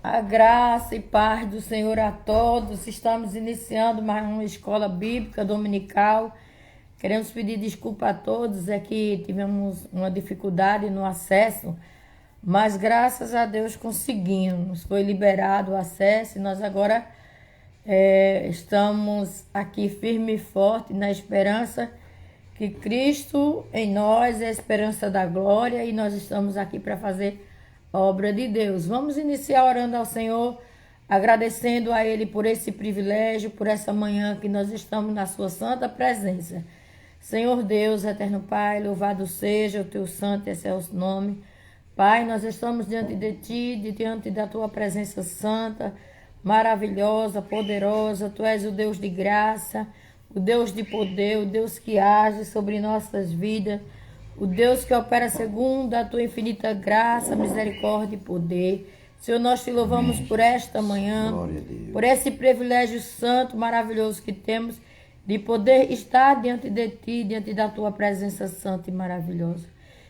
A graça e paz do Senhor a todos. Estamos iniciando mais uma escola bíblica dominical. Queremos pedir desculpa a todos, é que tivemos uma dificuldade no acesso, mas graças a Deus conseguimos. Foi liberado o acesso e nós agora estamos aqui firme e forte na esperança que Cristo em nós é a esperança da glória e nós estamos aqui para fazer obra de Deus. Vamos iniciar orando ao Senhor, agradecendo a Ele por esse privilégio, por essa manhã que nós estamos na sua santa presença. Senhor Deus, eterno Pai, louvado seja o teu santo e excelso nome. Pai, nós estamos diante de ti, diante da tua presença santa, maravilhosa, poderosa. Tu és o Deus de graça, o Deus de poder, o Deus que age sobre nossas vidas, o Deus que opera segundo a tua infinita graça, misericórdia e poder. Senhor, nós te louvamos por esta manhã, por esse privilégio santo, maravilhoso que temos de poder estar diante de ti, diante da tua presença santa e maravilhosa.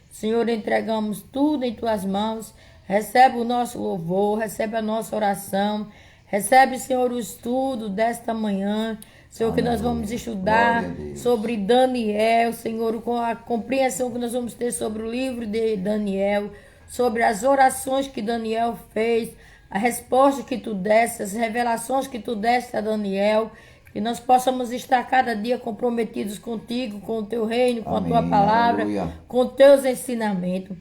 Senhor, entregamos tudo em tuas mãos. Recebe o nosso louvor, recebe a nossa oração, recebe, Senhor, o estudo desta manhã. Senhor, que nós vamos estudar sobre Daniel, Senhor, com a compreensão que nós vamos ter sobre o livro de Daniel, sobre as orações que Daniel fez, a resposta que tu deste, as revelações que tu deste a Daniel, que nós possamos estar cada dia comprometidos contigo, com o teu reino, com a tua palavra, com teus ensinamentos.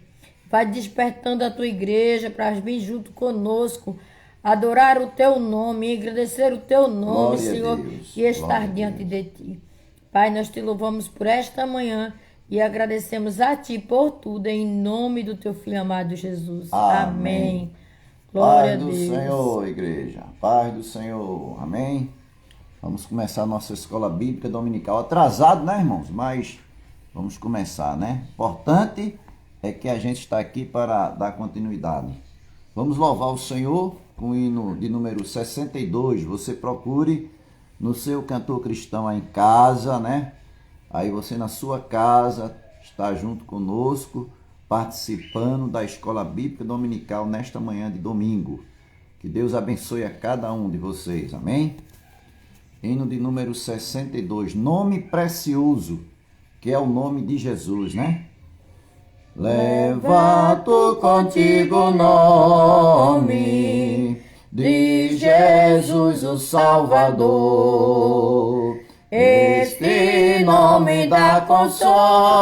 Vai despertando a tua igreja para vir junto conosco, adorar o teu nome, agradecer o teu nome, Senhor, e estar diante de ti. Pai, nós te louvamos por esta manhã e agradecemos a ti por tudo, em nome do teu filho amado Jesus. Amém. Glória a Deus. Paz do Senhor, igreja. Paz do Senhor. Amém. Vamos começar a nossa escola bíblica dominical. Atrasado, né, irmãos? Mas vamos começar, né? Importante é que a gente está aqui para dar continuidade. Vamos louvar o Senhor com o hino de número 62. Você procure no seu cantor cristão aí em casa, né? Aí você na sua casa está junto conosco, participando da escola bíblica dominical nesta manhã de domingo. Que Deus abençoe a cada um de vocês, amém? Hino de número 62, nome precioso, que é o nome de Jesus, né? Leva tu contigo o nome de Jesus o Salvador. Este nome dá consolo,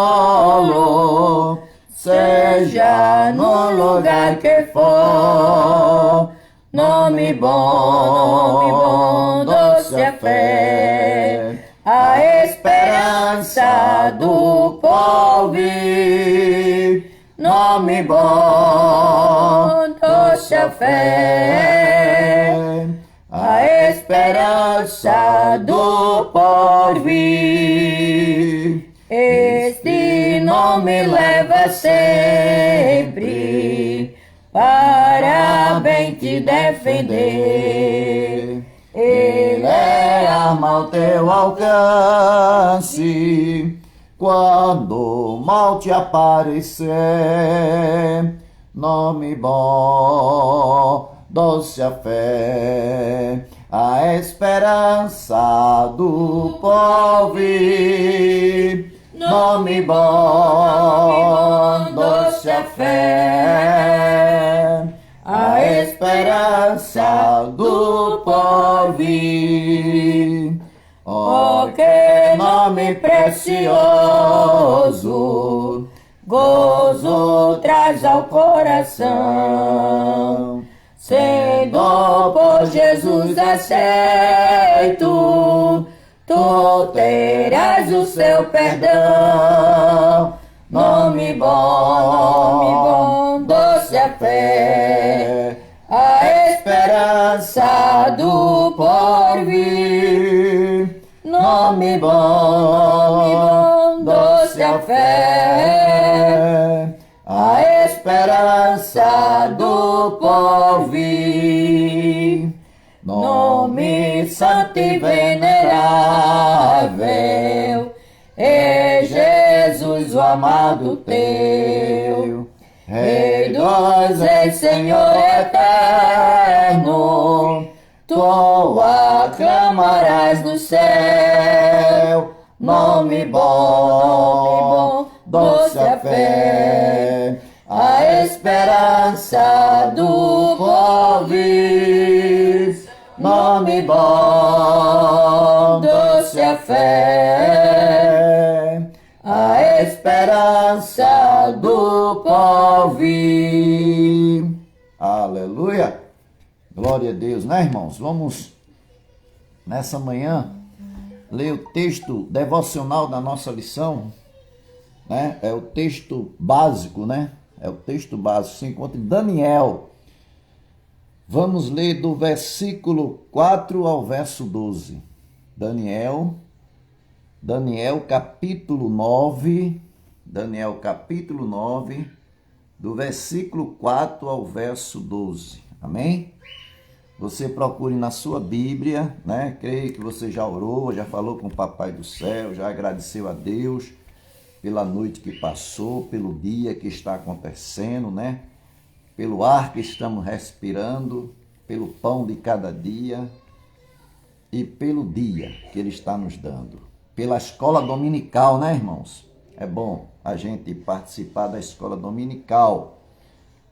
seja no lugar que for. Nome bom, doce a fé, a esperança do porvir. Nome bom, doce a fé, a esperança do porvir. Este nome leva sempre para bem te defender. Ele é arma ao teu alcance quando o mal te aparecer. Nome bom, doce a fé, a esperança do porvir. Nome bom, doce a fé, a esperança do porvir. Oh, que nome precioso, gozo traz ao coração. Sendo por Jesus aceito, tu terás o seu perdão. Nome bom, doce a fé, a esperança do porvir. Nome bom, doce a fé, a esperança do porvir. Nome santo e venerável, é Jesus o amado teu. Rei dos reis, Senhor eterno, tu aclamarás no céu, nome bom, doce a fé, a esperança do povo, nome bom, doce a fé, a esperança do povo. Aleluia! Glória a Deus, né, irmãos? Vamos, nessa manhã, ler o texto devocional da nossa lição, né? É o texto básico, né? É o texto básico, se encontra em Daniel. Vamos ler do versículo 4 ao verso 12. Daniel capítulo 9, do versículo 4 ao verso 12. Amém? Você procure na sua Bíblia, né? Creio que você já orou, já falou com o Papai do Céu, já agradeceu a Deus pela noite que passou, pelo dia que está acontecendo, né? Pelo ar que estamos respirando, pelo pão de cada dia e pelo dia que Ele está nos dando. Pela escola dominical, né, irmãos? É bom a gente participar da escola dominical,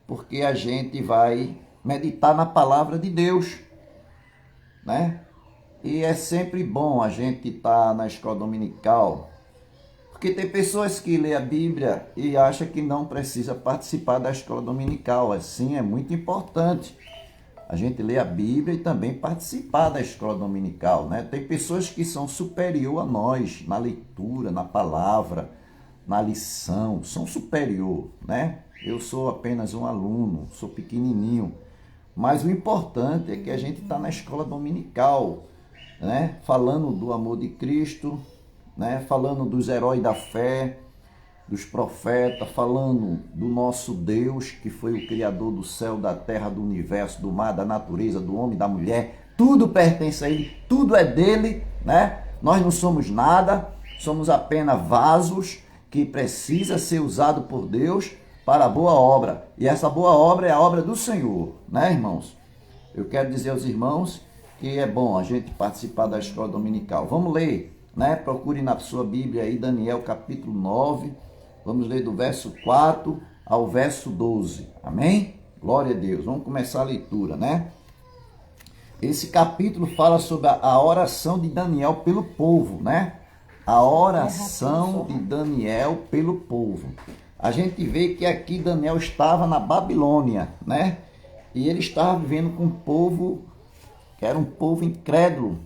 porque a gente vai meditar na palavra de Deus, né? E é sempre bom a gente estar na escola dominical, porque tem pessoas que lêem a Bíblia e acham que não precisa participar da escola dominical. Assim, é muito importante a gente ler a Bíblia e também participar da escola dominical, né? Tem pessoas que são superior a nós na leitura, na palavra, na lição, são superior, né? Eu sou apenas um aluno, sou pequenininho, mas o importante é que a gente está na escola dominical, né? Falando do amor de Cristo, né? Falando dos heróis da fé, dos profetas, falando do nosso Deus, que foi o Criador do céu, da terra, do universo, do mar, da natureza, do homem, da mulher. Tudo pertence a Ele, tudo é dele, né? Nós não somos nada, somos apenas vasos que precisa ser usado por Deus para a boa obra. E essa boa obra é a obra do Senhor, né, irmãos? Eu quero dizer aos irmãos que é bom a gente participar da escola dominical. Vamos ler, né? Procure na sua Bíblia aí, Daniel capítulo 9. Vamos ler do verso 4 ao verso 12. Amém? Glória a Deus. Vamos começar a leitura, né? Esse capítulo fala sobre a oração de Daniel pelo povo, né? A oração de Daniel pelo povo. A gente vê que aqui Daniel estava na Babilônia, né? E ele estava vivendo com um povo que era um povo incrédulo,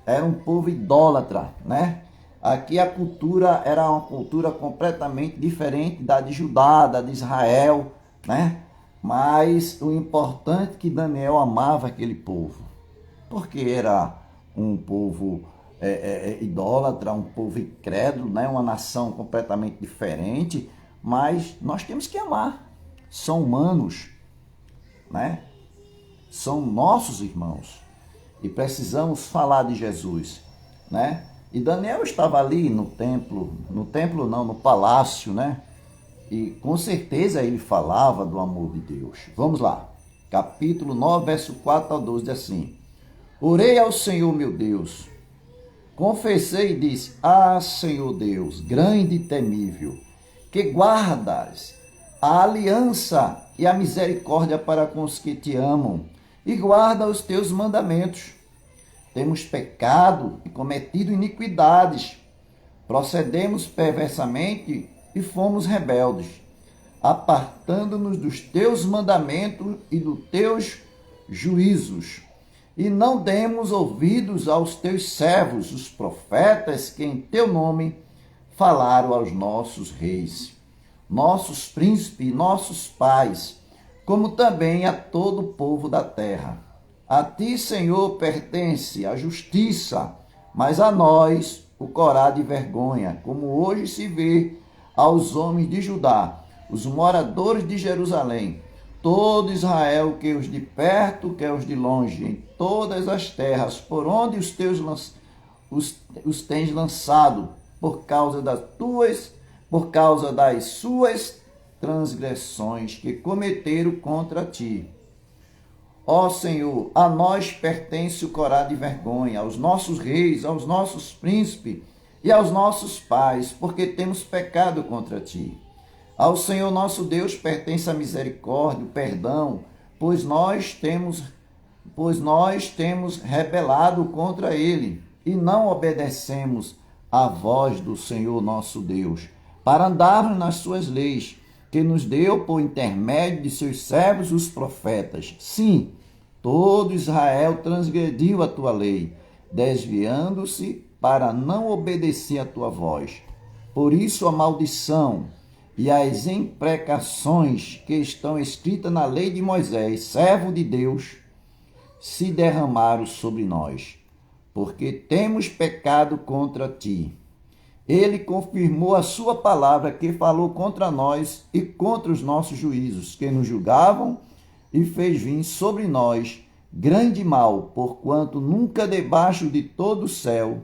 era um povo idólatra, né? Aqui a cultura era uma cultura completamente diferente da de Judá, da de Israel, né? Mas o importante é que Daniel amava aquele povo, porque era um povo idólatra, um povo incrédulo, né? Uma nação completamente diferente, mas nós temos que amar. São humanos, né? São nossos irmãos e precisamos falar de Jesus, né? E Daniel estava ali no templo não, no palácio, né? E com certeza ele falava do amor de Deus. Vamos lá, capítulo 9, verso 4 ao 12, diz assim: Orei ao Senhor meu Deus, confessei e disse: Ah, Senhor Deus, grande e temível, que guardas a aliança e a misericórdia para com os que te amam, e guarda os teus mandamentos. Temos pecado e cometido iniquidades, procedemos perversamente e fomos rebeldes, apartando-nos dos teus mandamentos e dos teus juízos. E não demos ouvidos aos teus servos, os profetas, que em teu nome falaram aos nossos reis, nossos príncipes e nossos pais, como também a todo o povo da terra. A ti, Senhor, pertence a justiça, mas a nós o coragem e vergonha, como hoje se vê aos homens de Judá, os moradores de Jerusalém, todo Israel, que os de perto, que os de longe, em todas as terras, por onde os tens lançado, por causa das suas transgressões que cometeram contra ti. Ó Senhor, a nós pertence o corar de vergonha, aos nossos reis, aos nossos príncipes e aos nossos pais, porque temos pecado contra ti. Ao Senhor nosso Deus pertence a misericórdia, o perdão, pois nós temos rebelado contra ele e não obedecemos à voz do Senhor nosso Deus, para andarmos nas suas leis, que nos deu por intermédio de seus servos os profetas. Sim, todo Israel transgrediu a tua lei, desviando-se para não obedecer à tua voz. Por isso a maldição e as imprecações que estão escritas na lei de Moisés, servo de Deus, se derramaram sobre nós, porque temos pecado contra ti. Ele confirmou a sua palavra que falou contra nós e contra os nossos juízos, que nos julgavam, e fez vir sobre nós grande mal, porquanto nunca debaixo de todo o céu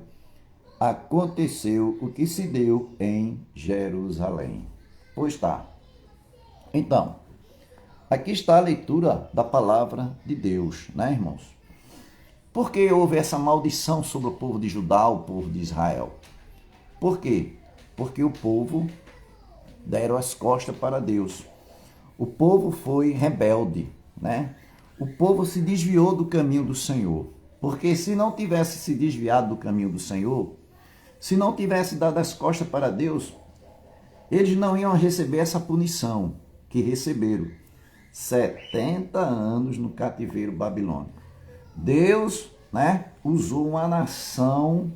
aconteceu o que se deu em Jerusalém. Pois está. Então, aqui está a leitura da palavra de Deus, né, irmãos? Por que houve essa maldição sobre o povo de Judá, o povo de Israel? Por quê? Porque o povo deram as costas para Deus. O povo foi rebelde, né? O povo se desviou do caminho do Senhor. Porque se não tivesse se desviado do caminho do Senhor, se não tivesse dado as costas para Deus, eles não iam receber essa punição que receberam. 70 anos no cativeiro babilônico. Deus, né, usou uma nação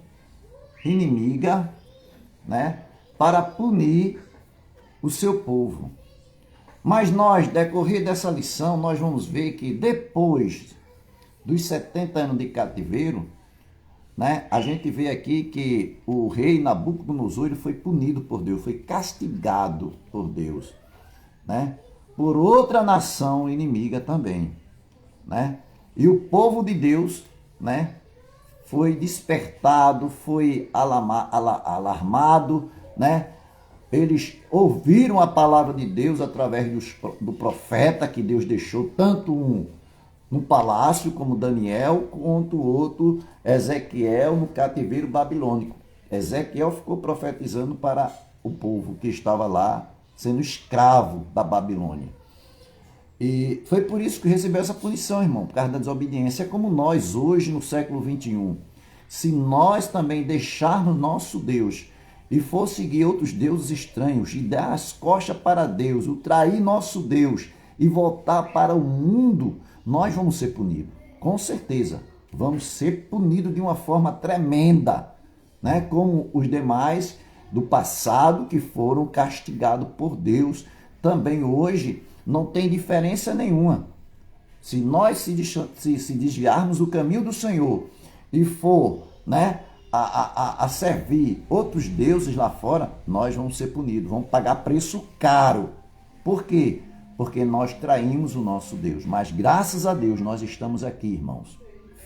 inimiga, né, para punir o seu povo. Mas nós, decorrer dessa lição, nós vamos ver que depois dos 70 anos de cativeiro, né, a gente vê aqui que o rei Nabucodonosor ele foi punido por Deus, foi castigado por Deus, né, por outra nação inimiga também, né? E o povo de Deus, né, foi despertado, foi alarmado, né? Eles ouviram a palavra de Deus através do profeta que Deus deixou, tanto um no palácio como Daniel, quanto o outro Ezequiel no cativeiro babilônico. Ezequiel ficou profetizando para o povo que estava lá sendo escravo da Babilônia. E foi por isso que recebeu essa punição, irmão, por causa da desobediência. É como nós hoje no século 21. Se nós também deixarmos nosso Deus e for seguir outros deuses estranhos e dar as costas para Deus, o trair nosso Deus e voltar para o mundo, nós vamos ser punidos. Com certeza, vamos ser punidos de uma forma tremenda, né? Como os demais do passado que foram castigados por Deus. Também hoje não tem diferença nenhuma. Se nós se desviarmos do caminho do Senhor e for, né, a servir outros deuses lá fora, nós vamos ser punidos, vamos pagar preço caro. Por quê? Porque nós traímos o nosso Deus. Mas graças a Deus nós estamos aqui, irmãos,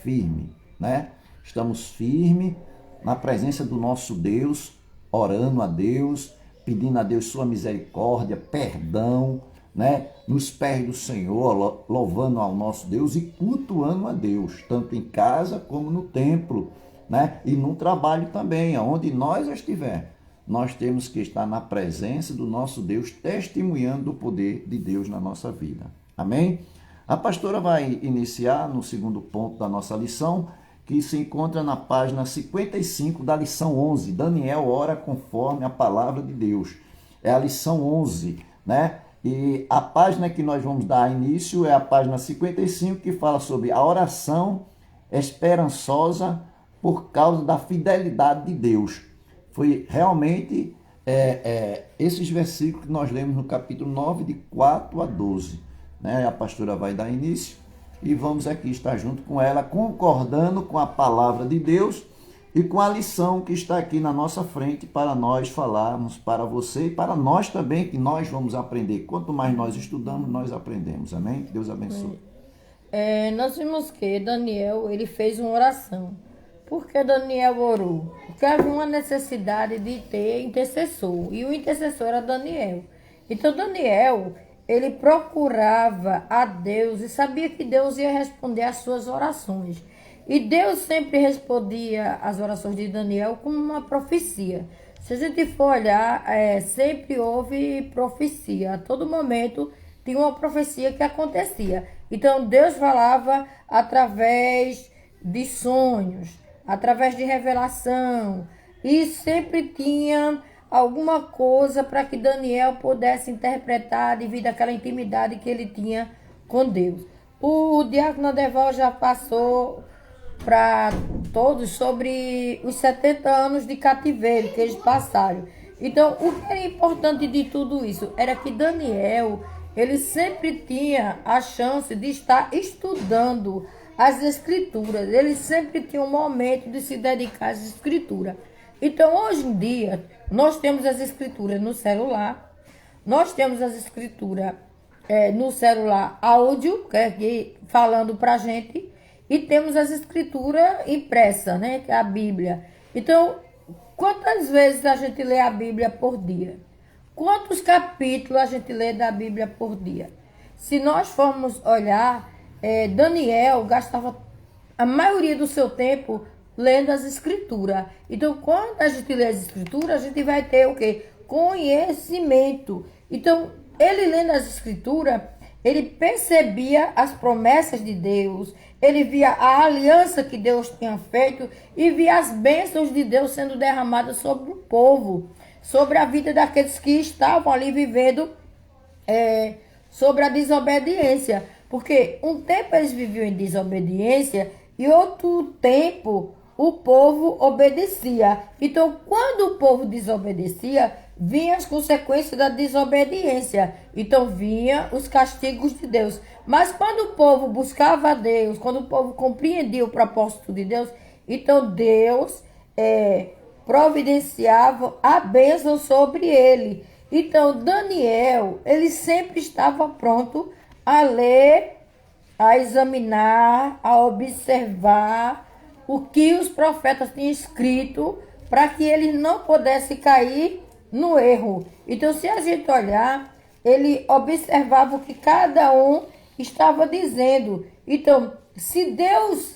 firme, né? Estamos firmes na presença do nosso Deus, orando a Deus, pedindo a Deus sua misericórdia, perdão, né? Nos pés do Senhor, louvando ao nosso Deus e cultuando a Deus, tanto em casa como no templo, né? E no trabalho também, aonde nós estiver. Nós temos que estar na presença do nosso Deus, testemunhando o poder de Deus na nossa vida. Amém? A pastora vai iniciar no segundo ponto da nossa lição, que se encontra na página 55 da lição 11. Daniel ora conforme a palavra de Deus. É a lição 11, né? E a página que nós vamos dar início é a página 55, que fala sobre a oração esperançosa por causa da fidelidade de Deus. Foi realmente esses versículos que nós lemos no capítulo 9, de 4 a 12. Né? A pastora vai dar início e vamos aqui estar junto com ela, concordando com a palavra de Deus e com a lição que está aqui na nossa frente para nós falarmos para você e para nós também, que nós vamos aprender. Quanto mais nós estudamos, nós aprendemos. Amém? Deus abençoe. Nós vimos que Daniel ele fez uma oração. Por que Daniel orou? Porque havia uma necessidade de ter intercessor. E o intercessor era Daniel. Então Daniel, ele procurava a Deus e sabia que Deus ia responder às suas orações. E Deus sempre respondia às orações de Daniel com uma profecia. Se a gente for olhar, sempre houve profecia. A todo momento tinha uma profecia que acontecia. Então Deus falava através de sonhos, através de revelação. E sempre tinha alguma coisa para que Daniel pudesse interpretar devido àquela intimidade que ele tinha com Deus. O diácono Adeval já passou para todos sobre os 70 anos de cativeiro que eles passaram. Então, o que era importante de tudo isso era que Daniel, ele sempre tinha a chance de estar estudando as escrituras. Ele sempre tinha um momento de se dedicar às escrituras. Então, hoje em dia, nós temos as escrituras no celular, nós temos as escrituras no celular áudio, que é aqui falando para a gente, e temos as escrituras impressas, né, que é a Bíblia. Então, quantas vezes a gente lê a Bíblia por dia? Quantos capítulos a gente lê da Bíblia por dia? Se nós formos olhar, Daniel gastava a maioria do seu tempo lendo as escrituras. Então, quando a gente lê as escrituras, a gente vai ter o quê? Conhecimento. Então, ele lendo as escrituras, ele percebia as promessas de Deus, ele via a aliança que Deus tinha feito e via as bênçãos de Deus sendo derramadas sobre o povo, sobre a vida daqueles que estavam ali vivendo sobre a desobediência. Porque um tempo eles viviam em desobediência e outro tempo o povo obedecia. Então, quando o povo desobedecia, vinham as consequências da desobediência. Então, vinham os castigos de Deus. Mas quando o povo buscava a Deus, quando o povo compreendia o propósito de Deus, então Deus providenciava a bênção sobre ele. Então, Daniel, ele sempre estava pronto a ler, a examinar, a observar o que os profetas tinham escrito para que ele não pudesse cair no erro. Então, se a gente olhar, ele observava o que cada um estava dizendo. Então, se Deus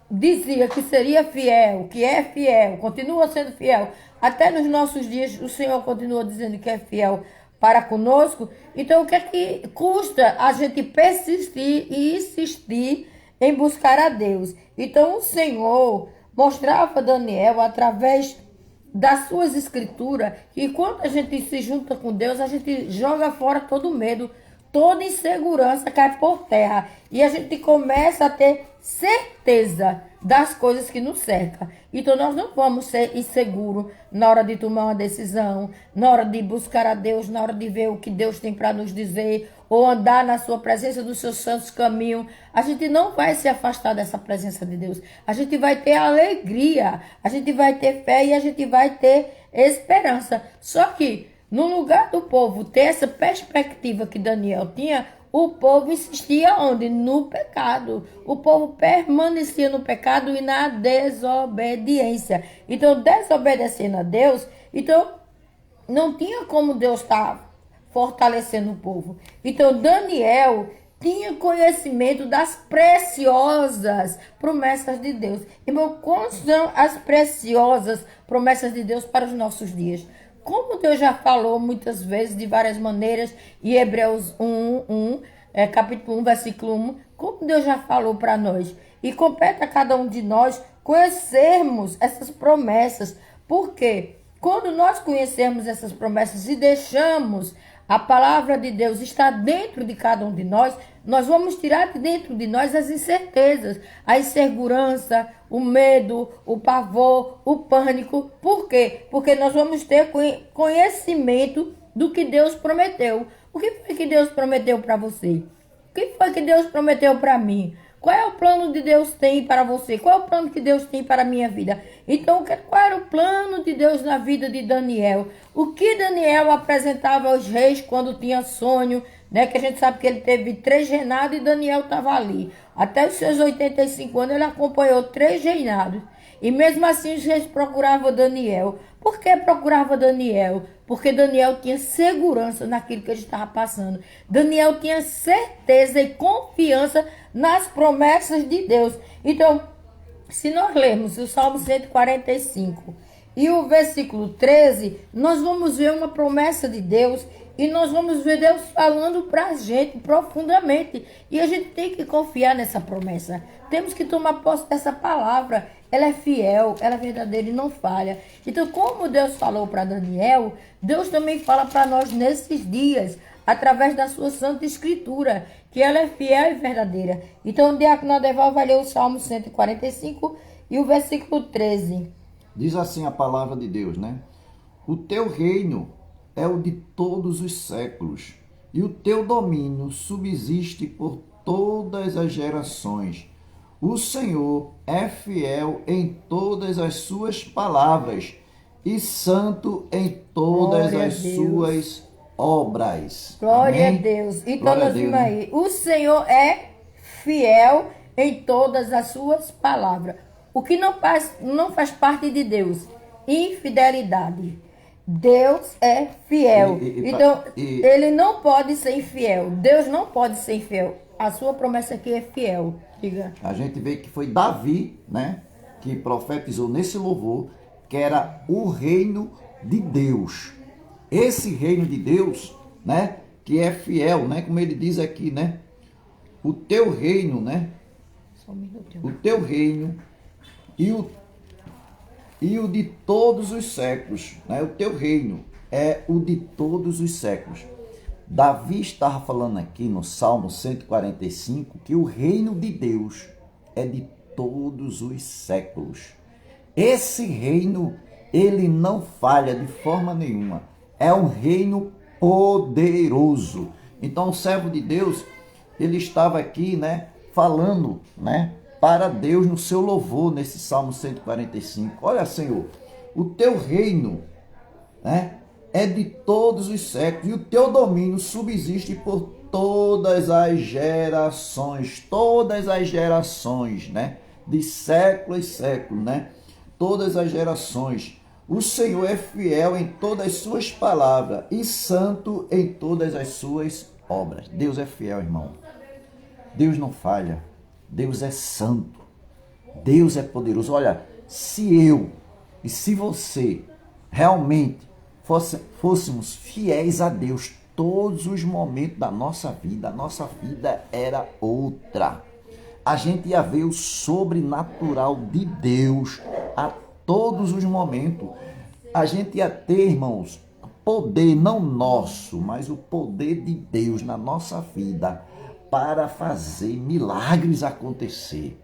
dizia que seria fiel, que é fiel, continua sendo fiel, até nos nossos dias o Senhor continua dizendo que é fiel para conosco, então o que é que custa a gente persistir e insistir em buscar a Deus? Então o Senhor mostrava a Daniel através das suas escrituras que quando a gente se junta com Deus, a gente joga fora todo medo, toda insegurança cai por terra e a gente começa a ter certeza das coisas que nos cercam. Então nós não vamos ser inseguros na hora de tomar uma decisão, na hora de buscar a Deus, na hora de ver o que Deus tem para nos dizer, ou andar na sua presença, dos seus santos caminhos. A gente não vai se afastar dessa presença de Deus. A gente vai ter alegria, a gente vai ter fé e a gente vai ter esperança. Só que no lugar do povo ter essa perspectiva que Daniel tinha, o povo insistia onde? No pecado. O povo permanecia no pecado e na desobediência. Então, desobedecendo a Deus, então não tinha como Deus estar fortalecendo o povo. Então, Daniel tinha conhecimento das preciosas promessas de Deus. Irmão, quais são as preciosas promessas de Deus para os nossos dias? Como Deus já falou muitas vezes, de várias maneiras, em Hebreus 1, capítulo 1, versículo 1, como Deus já falou para nós. E compete a cada um de nós conhecermos essas promessas. Por quê? Quando nós conhecermos essas promessas e deixamos a palavra de Deus estar dentro de cada um de nós, nós vamos tirar de dentro de nós as incertezas, a insegurança, o medo, o pavor, o pânico. Por quê? Porque nós vamos ter conhecimento do que Deus prometeu. O que foi que Deus prometeu para você? O que foi que Deus prometeu para mim? Qual é o plano que Deus tem para você? Qual é o plano que Deus tem para a minha vida? Então, qual era o plano de Deus na vida de Daniel? O que Daniel apresentava aos reis quando tinha sonho, né? Que a gente sabe que ele teve 3 reinados e Daniel estava ali. Até os seus 85 anos ele acompanhou 3 reinados. E mesmo assim os reis procuravam Daniel. Por que procurava Daniel? Porque Daniel tinha segurança naquilo que ele estava passando. Daniel tinha certeza e confiança nas promessas de Deus. Então, se nós lermos o Salmo 145 e o versículo 13, nós vamos ver uma promessa de Deus e nós vamos ver Deus falando para a gente profundamente. E a gente tem que confiar nessa promessa. Temos que tomar posse dessa palavra. Ela é fiel, ela é verdadeira e não falha. Então, como Deus falou para Daniel, Deus também fala para nós nesses dias, através da sua Santa Escritura, que ela é fiel e verdadeira. Então, o diácono Adeval vai ler o Salmo 145 e o versículo 13. Diz assim a palavra de Deus, né? O teu reino é o de todos os séculos, e o teu domínio subsiste por todas as gerações. O Senhor é fiel em todas as suas palavras e santo em todas as suas obras. Glória Amém? a Deus. Então Glória nós a Deus, vimos aí. O Senhor é fiel em todas as suas palavras. O que não faz parte de Deus? Infidelidade. Deus é fiel. Então, ele não pode ser infiel. Deus não pode ser infiel. A sua promessa aqui é fiel. Diga. A gente vê que foi Davi, né, que profetizou nesse louvor, que era o reino de Deus. Esse reino de Deus, né, que é fiel, né, como ele diz aqui, né, o teu reino, né, Só um minutinho. o teu reino e o de todos os séculos, né, o teu reino é o de todos os séculos. Davi estava falando aqui no Salmo 145 que o reino de Deus é de todos os séculos. Esse reino, ele não falha de forma nenhuma. É um reino poderoso. Então, o servo de Deus, ele estava aqui, né, falando, né, para Deus no seu louvor, nesse Salmo 145. Olha, Senhor, o teu reino, né, é de todos os séculos, e o teu domínio subsiste por todas as gerações, né? De século em século, né? Todas as gerações. O Senhor é fiel em todas as suas palavras e santo em todas as suas obras. Deus é fiel, irmão. Deus não falha. Deus é santo. Deus é poderoso. Olha, se eu e se você realmente fôssemos fiéis a Deus todos os momentos da nossa vida, a nossa vida era outra. A gente ia ver o sobrenatural de Deus a todos os momentos. A gente ia ter, irmãos, poder não nosso, mas o poder de Deus na nossa vida para fazer milagres acontecer.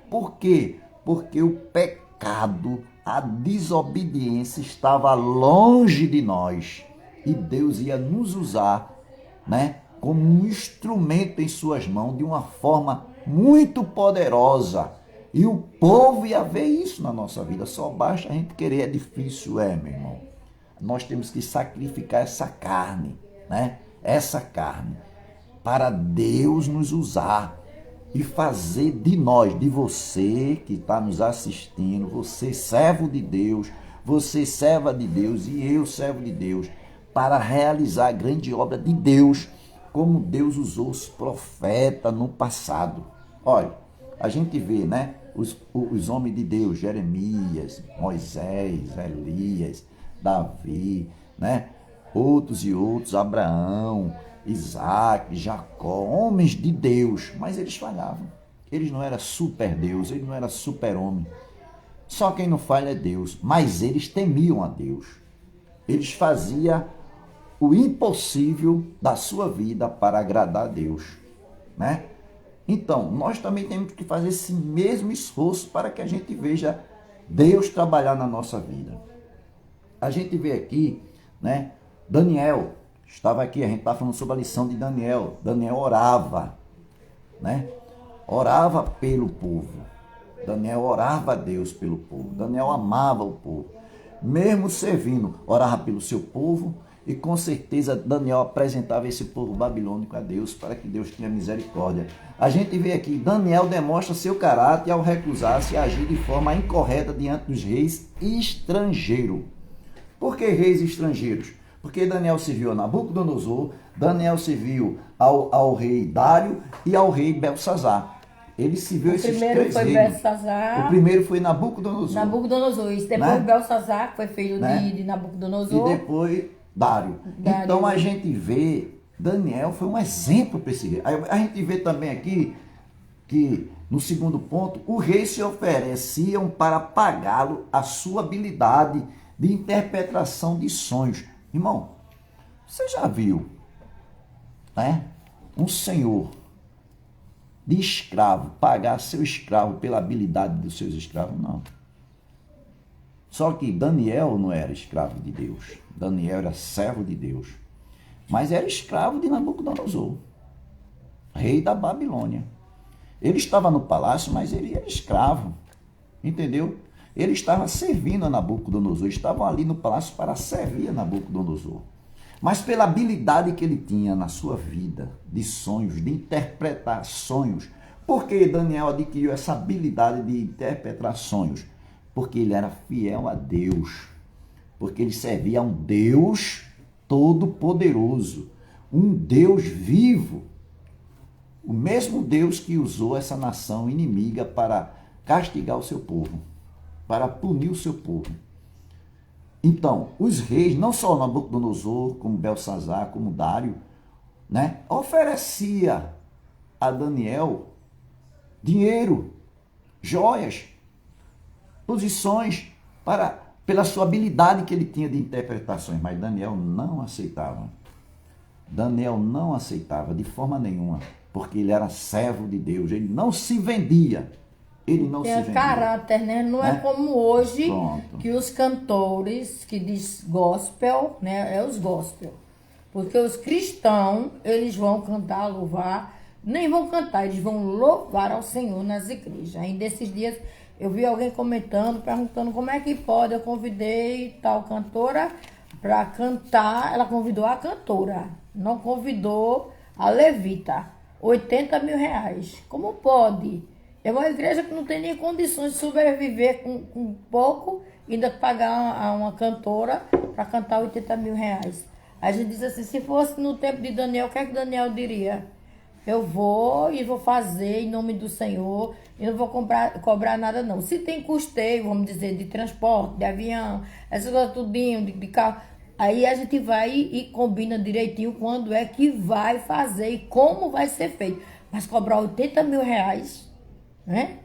Por quê? Porque o pecado, a desobediência estava longe de nós e Deus ia nos usar, né, como um instrumento em suas mãos de uma forma muito poderosa. E o povo ia ver isso na nossa vida. Só basta a gente querer. É difícil, meu irmão. Nós temos que sacrificar essa carne, né? Essa carne, para Deus nos usar e fazer de nós, de você que está nos assistindo, você servo de Deus, você serva de Deus e eu servo de Deus, para realizar a grande obra de Deus, como Deus usou os profetas no passado. Olha, a gente vê, né, os homens de Deus, Jeremias, Moisés, Elias, Davi, né, outros e outros, Abraão, Isaac, Jacó, homens de Deus, mas eles falhavam. Eles não eram super Deus, eles não eram super homem. Só quem não falha é Deus, mas eles temiam a Deus. Eles faziam o impossível da sua vida para agradar a Deus, né? Então, nós também temos que fazer esse mesmo esforço para que a gente veja Deus trabalhar na nossa vida. A gente vê aqui, né, Daniel estava aqui, a gente está falando sobre a lição de Daniel. Daniel orava, né? Orava pelo povo. Daniel orava a Deus pelo povo. Daniel amava o povo. Mesmo servindo, orava pelo seu povo E com certeza Daniel apresentava esse povo babilônico a Deus para que Deus tenha misericórdia. A gente vê aqui, Daniel demonstra seu caráter ao recusar-se a agir de forma incorreta diante dos reis estrangeiros. Por que reis estrangeiros? Porque Daniel serviu a Nabucodonosor, Daniel serviu ao rei Dário e ao rei Belsazar. Ele serviu esses três reis. O primeiro foi Belsazar. O primeiro foi Nabucodonosor. Nabucodonosor. Isso depois, né? Belsazar, que foi filho, né? de Nabucodonosor. E depois Dário. Então a gente vê, Daniel foi um exemplo para esse rei. A gente vê também aqui que, no segundo ponto, o rei se ofereciam para pagá-lo a sua habilidade de interpretação de sonhos. Irmão, você já viu, né, um senhor de escravo pagar seu escravo pela habilidade dos seus escravos? Não. Só que Daniel não era escravo de Deus. Daniel era servo de Deus. Mas era escravo de Nabucodonosor, rei da Babilônia. Ele estava no palácio, mas ele era escravo. Entendeu? Ele estava servindo a Nabucodonosor. Estavam ali no palácio para servir a Nabucodonosor. Mas pela habilidade que ele tinha na sua vida, de sonhos, de interpretar sonhos. Por que Daniel adquiriu essa habilidade de interpretar sonhos? Porque ele era fiel a Deus. Porque ele servia a um Deus todo-poderoso. Um Deus vivo. O mesmo Deus que usou essa nação inimiga para castigar o seu povo. Para punir o seu povo. Então, os reis, não só Nabucodonosor, como Belsazar, como Dário, né, oferecia a Daniel dinheiro, joias, posições, pela sua habilidade que ele tinha de interpretações. Mas Daniel não aceitava. Daniel não aceitava de forma nenhuma, porque ele era servo de Deus, ele não se vendia. Ele não se vendia. Caráter, né? Não é como hoje. Pronto. Que os cantores que diz gospel, né? É os gospel. Porque os cristãos, eles vão cantar, louvar, nem vão cantar, eles vão louvar ao Senhor nas igrejas. Ainda esses dias eu vi alguém comentando, perguntando como é que pode. Eu convidei tal cantora para cantar, ela convidou a cantora, não convidou a levita. 80 mil reais. Como pode? É uma igreja que não tem nem condições de sobreviver com pouco, ainda pagar a uma cantora para cantar 80 mil reais. A gente diz assim, se fosse no tempo de Daniel, o que é que Daniel diria? Eu vou fazer em nome do Senhor, e não vou cobrar nada não. Se tem custeio, vamos dizer, de transporte, de avião, essas coisas tudinho, de carro, aí a gente vai e combina direitinho quando é que vai fazer e como vai ser feito. Mas cobrar 80 mil reais... né?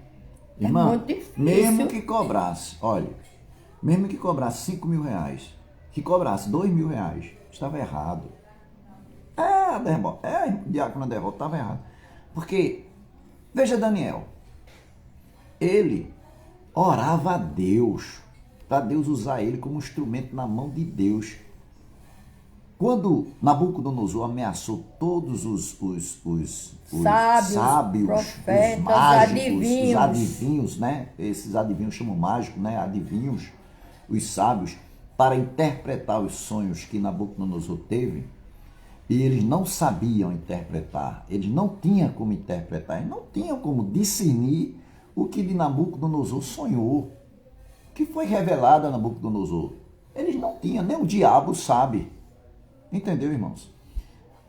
Irmã, muito difícil. Mesmo que cobrasse, olha, mesmo que cobrasse 5 mil reais, que cobrasse 2 mil reais, estava errado. Diácono Derrota, estava errado. Porque, veja Daniel, ele orava a Deus, para Deus usar ele como instrumento na mão de Deus. Quando Nabucodonosor ameaçou todos os sábios, profetas, os mágicos, adivinhos. Os adivinhos, né? Esses adivinhos chamam mágicos, né? Adivinhos, os sábios, para interpretar os sonhos que Nabucodonosor teve, e eles não sabiam interpretar, eles não tinham como interpretar, eles não tinham como discernir o que de Nabucodonosor sonhou, que foi revelado a Nabucodonosor. Eles não tinham, nem o diabo sabe. Entendeu, irmãos?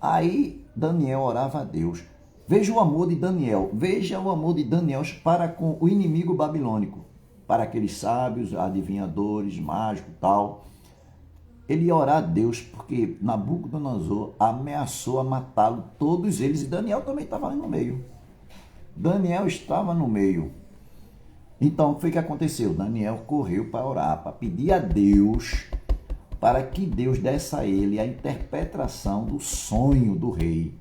Aí Daniel orava a Deus. Veja o amor de Daniel. Veja o amor de Daniel para com o inimigo babilônico. Para aqueles sábios, adivinhadores, mágicos e tal. Ele ia orar a Deus porque Nabucodonosor ameaçou a matá-lo, todos eles. E Daniel também estava ali no meio. Daniel estava no meio. Então, o que foi que aconteceu? Daniel correu para orar, para pedir a Deus, para que Deus desse a ele a interpretação do sonho do rei.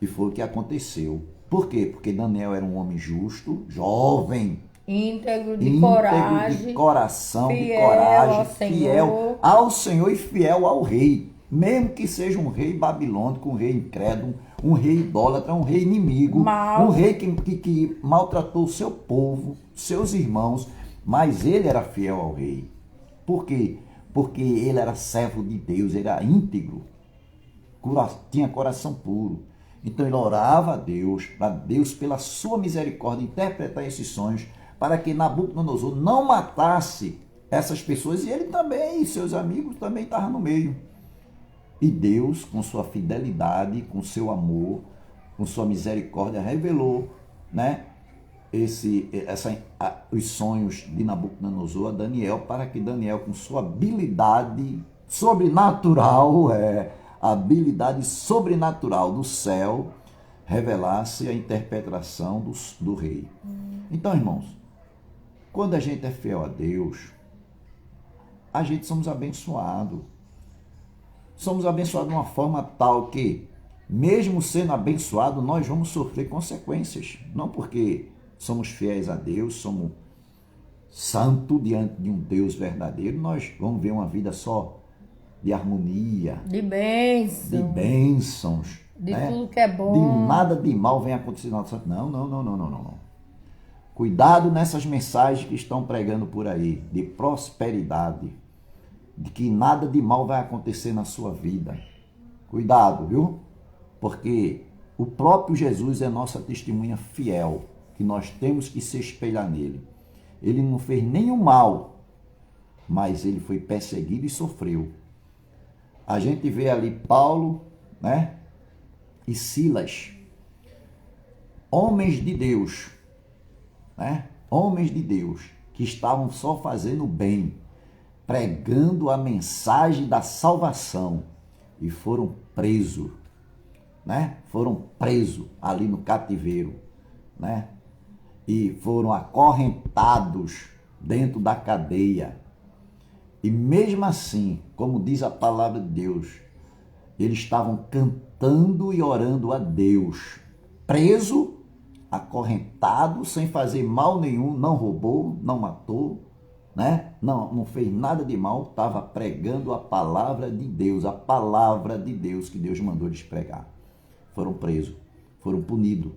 E foi o que aconteceu. Por quê? Porque Daniel era um homem justo, jovem, íntegro de coragem, de coração, fiel de coragem, ao fiel ao Senhor e fiel ao rei. Mesmo que seja um rei babilônico, um rei incrédulo, um rei idólatra, um rei inimigo, um rei que maltratou o seu povo, seus irmãos, mas ele era fiel ao rei. Por quê? porque ele era servo de Deus, era íntegro, tinha coração puro. Então ele orava a Deus, para Deus, pela sua misericórdia, interpretar esses sonhos, para que Nabucodonosor não matasse essas pessoas, e ele também, e seus amigos também estavam no meio. E Deus, com sua fidelidade, com seu amor, com sua misericórdia, revelou, né, os sonhos de Nabucodonosor a Daniel, para que Daniel, com sua habilidade sobrenatural, a habilidade sobrenatural do céu, revelasse a interpretação do rei. Então, irmãos, quando a gente é fiel a Deus, a gente somos abençoados. Somos abençoados de uma forma tal que, mesmo sendo abençoados, nós vamos sofrer consequências. Não porque somos fiéis a Deus, somos santos diante de um Deus verdadeiro, nós vamos ver uma vida só de harmonia, de bênçãos, de né? Tudo que é bom. De nada de mal vem acontecer na nossa vida. Não. Cuidado nessas mensagens que estão pregando por aí, de prosperidade, de que nada de mal vai acontecer na sua vida. Cuidado, viu? Porque o próprio Jesus é nossa testemunha fiel, que nós temos que se espelhar nele. Ele não fez nenhum mal, mas ele foi perseguido e sofreu. A gente vê ali Paulo, né, e Silas, homens de Deus, né? Homens de Deus, que estavam só fazendo bem, pregando a mensagem da salvação, e foram presos, né? Foram presos ali no cativeiro, né? E foram acorrentados dentro da cadeia. E mesmo assim, como diz a palavra de Deus, eles estavam cantando e orando a Deus, preso, acorrentado, sem fazer mal nenhum, não roubou, não matou, né? Não fez nada de mal, estava pregando a palavra de Deus, a palavra de Deus que Deus mandou eles pregar. Foram presos, foram punidos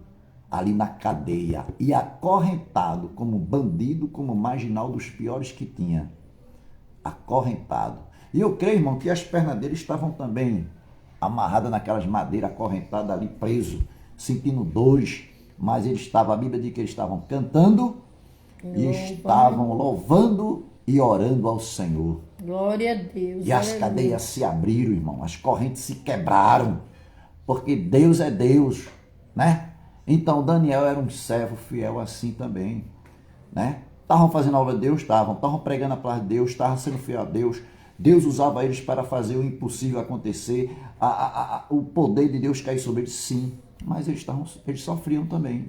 ali na cadeia e acorrentado como bandido, como marginal dos piores que tinha. Acorrentado. E eu creio, irmão, que as pernas dele estavam também amarradas naquelas madeiras, acorrentadas ali, preso, sentindo dores, mas eles estavam, a Bíblia diz que eles estavam cantando e estavam louvando e orando ao Senhor. Glória a Deus. E as cadeias se abriram, irmão, as correntes se quebraram, porque Deus é Deus, né? Então Daniel era um servo fiel assim também, né? Estavam fazendo a obra de Deus, estavam pregando a palavra de Deus, estavam sendo fiel a Deus. Deus usava eles para fazer o impossível acontecer, o poder de Deus cair sobre eles, sim. Mas eles sofriam também.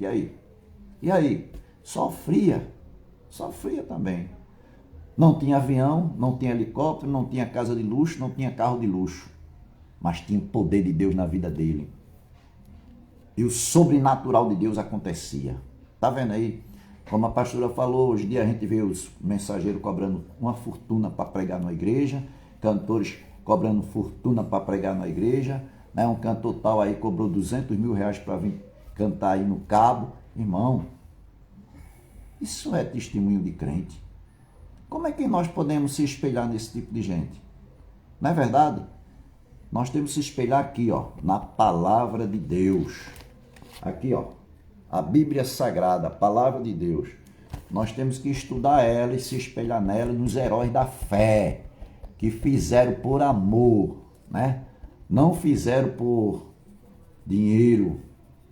E aí? Sofria também. Não tinha avião, não tinha helicóptero, não tinha casa de luxo, não tinha carro de luxo. Mas tinha o poder de Deus na vida dele. E o sobrenatural de Deus acontecia. Tá vendo aí? Como a pastora falou, hoje em dia a gente vê os mensageiros cobrando uma fortuna para pregar na igreja, cantores cobrando fortuna para pregar na igreja, né? Um cantor tal aí cobrou 200 mil reais para vir cantar aí no Cabo. Irmão, isso é testemunho de crente. Como é que nós podemos se espelhar nesse tipo de gente? Não é verdade? Nós temos que se espelhar aqui, ó, na palavra de Deus. Aqui, ó. A Bíblia Sagrada, a Palavra de Deus, nós temos que estudar ela e se espelhar nela, nos heróis da fé, que fizeram por amor, né? Não fizeram por dinheiro,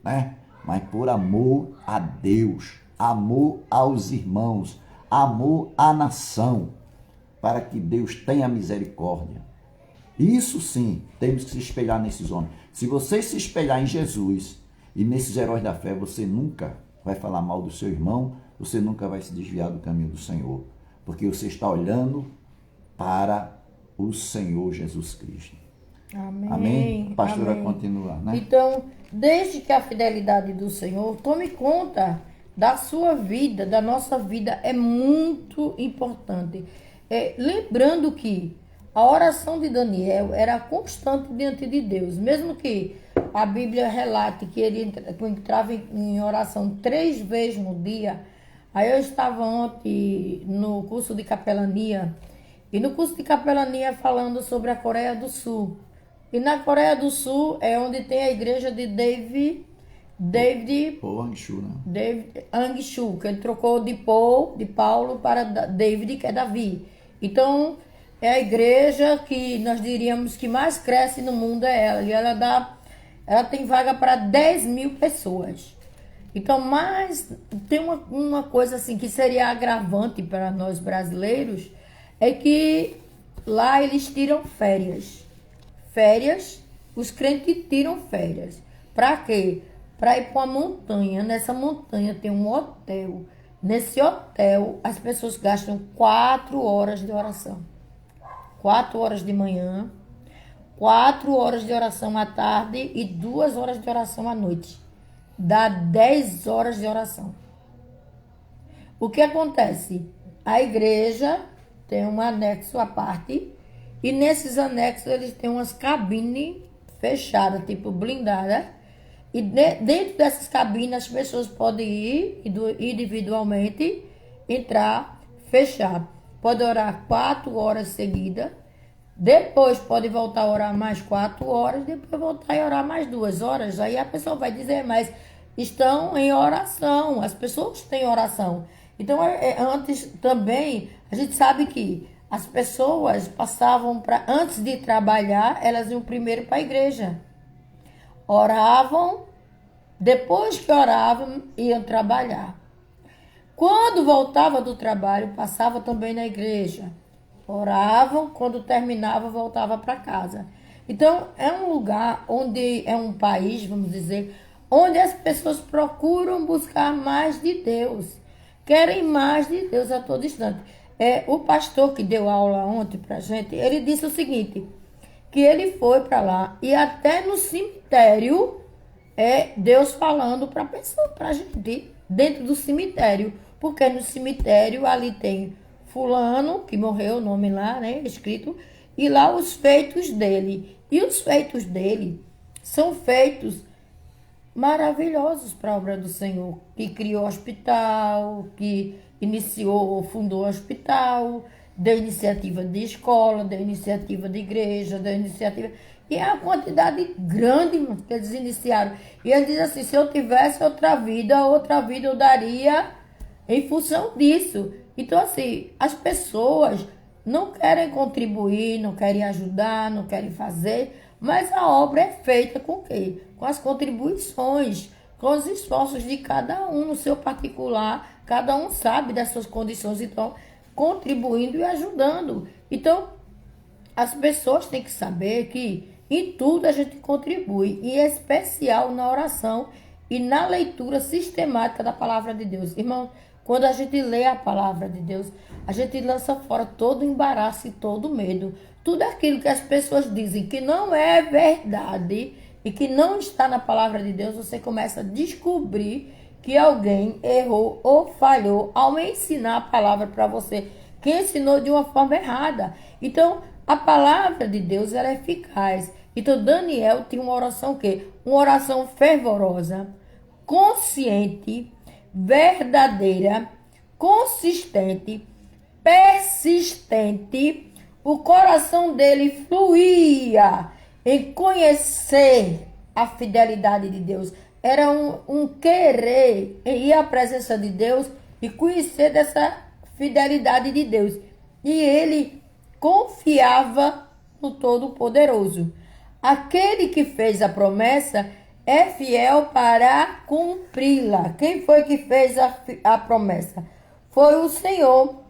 né? Mas por amor a Deus, amor aos irmãos, amor à nação, para que Deus tenha misericórdia. Isso sim, temos que se espelhar nesses homens. Se você se espelhar em Jesus e nesses heróis da fé, você nunca vai falar mal do seu irmão, você nunca vai se desviar do caminho do Senhor, porque você está olhando para o Senhor Jesus Cristo. Amém. Amém? A pastora Amém. Continua, né? Então, desde que a fidelidade do Senhor, tome conta da sua vida, da nossa vida, é muito importante. Lembrando que a oração de Daniel era constante diante de Deus, mesmo que a Bíblia relate que ele entrava em oração 3 vezes no dia. Aí eu estava ontem no curso de capelania E no curso de capelania falando sobre a Coreia do Sul. E na Coreia do Sul é onde tem a igreja de David Angshu, né? David Angshu, que ele trocou de Paulo para David, que é Davi. Então, é a igreja que nós diríamos que mais cresce no mundo é ela. E ela tem vaga para 10 mil pessoas. Então, mas tem uma coisa assim que seria agravante para nós brasileiros, é que lá eles tiram férias. Férias, os crentes tiram férias. Para quê? Para ir para uma montanha. Nessa montanha tem um hotel. Nesse hotel, as pessoas gastam 4 horas de oração. 4 horas de manhã, 4 horas de oração à tarde e 2 horas de oração à noite. Dá 10 horas de oração. O que acontece? A igreja tem um anexo à parte e nesses anexos eles têm umas cabines fechadas, tipo blindada. E dentro dessas cabines as pessoas podem ir individualmente, entrar, fechar. Pode orar 4 horas seguidas. Depois pode voltar a orar mais 4 horas. Depois voltar a orar mais 2 horas. Aí a pessoa vai dizer, mas estão em oração. As pessoas têm oração. Então, antes também, a gente sabe que as pessoas passavam antes de trabalhar, elas iam primeiro para a igreja. Oravam, depois que oravam, iam trabalhar. Quando voltava do trabalho, passava também na igreja. Oravam, quando terminava, voltava para casa. Então, é um lugar onde, é um país, vamos dizer, onde as pessoas procuram buscar mais de Deus. Querem mais de Deus a todo instante. O pastor que deu aula ontem pra gente, ele disse o seguinte, que ele foi para lá e até no cemitério Deus falando para pessoa, para gente, dentro do cemitério, porque no cemitério ali tem fulano que morreu, o nome lá, né, escrito, e lá os feitos dele. E os feitos dele são feitos maravilhosos para a obra do Senhor, que criou hospital, que iniciou, fundou hospital, deu iniciativa de escola, deu iniciativa de igreja, deu iniciativa... E é uma quantidade grande que eles iniciaram. E ele diz assim, se eu tivesse outra vida eu daria em função disso. Então, assim, as pessoas não querem contribuir, não querem ajudar, não querem fazer, mas a obra é feita com o quê? Com as contribuições, com os esforços de cada um no seu particular. Cada um sabe das suas condições, então, contribuindo e ajudando. Então, as pessoas têm que saber que em tudo a gente contribui, em especial na oração e na leitura sistemática da palavra de Deus. Irmão, quando a gente lê a palavra de Deus, a gente lança fora todo o embaraço e todo o medo. Tudo aquilo que as pessoas dizem que não é verdade e que não está na palavra de Deus, você começa a descobrir que alguém errou ou falhou ao ensinar a palavra para você, que ensinou de uma forma errada. Então, a palavra de Deus ela é eficaz. Então, Daniel tinha uma oração o quê? Uma oração fervorosa, consciente, verdadeira, consistente, persistente. O coração dele fluía em conhecer a fidelidade de Deus. Era um querer em ir à presença de Deus e conhecer dessa fidelidade de Deus. E ele confiava no Todo-Poderoso. Aquele que fez a promessa é fiel para cumpri-la. Quem foi que fez a promessa? Foi o Senhor.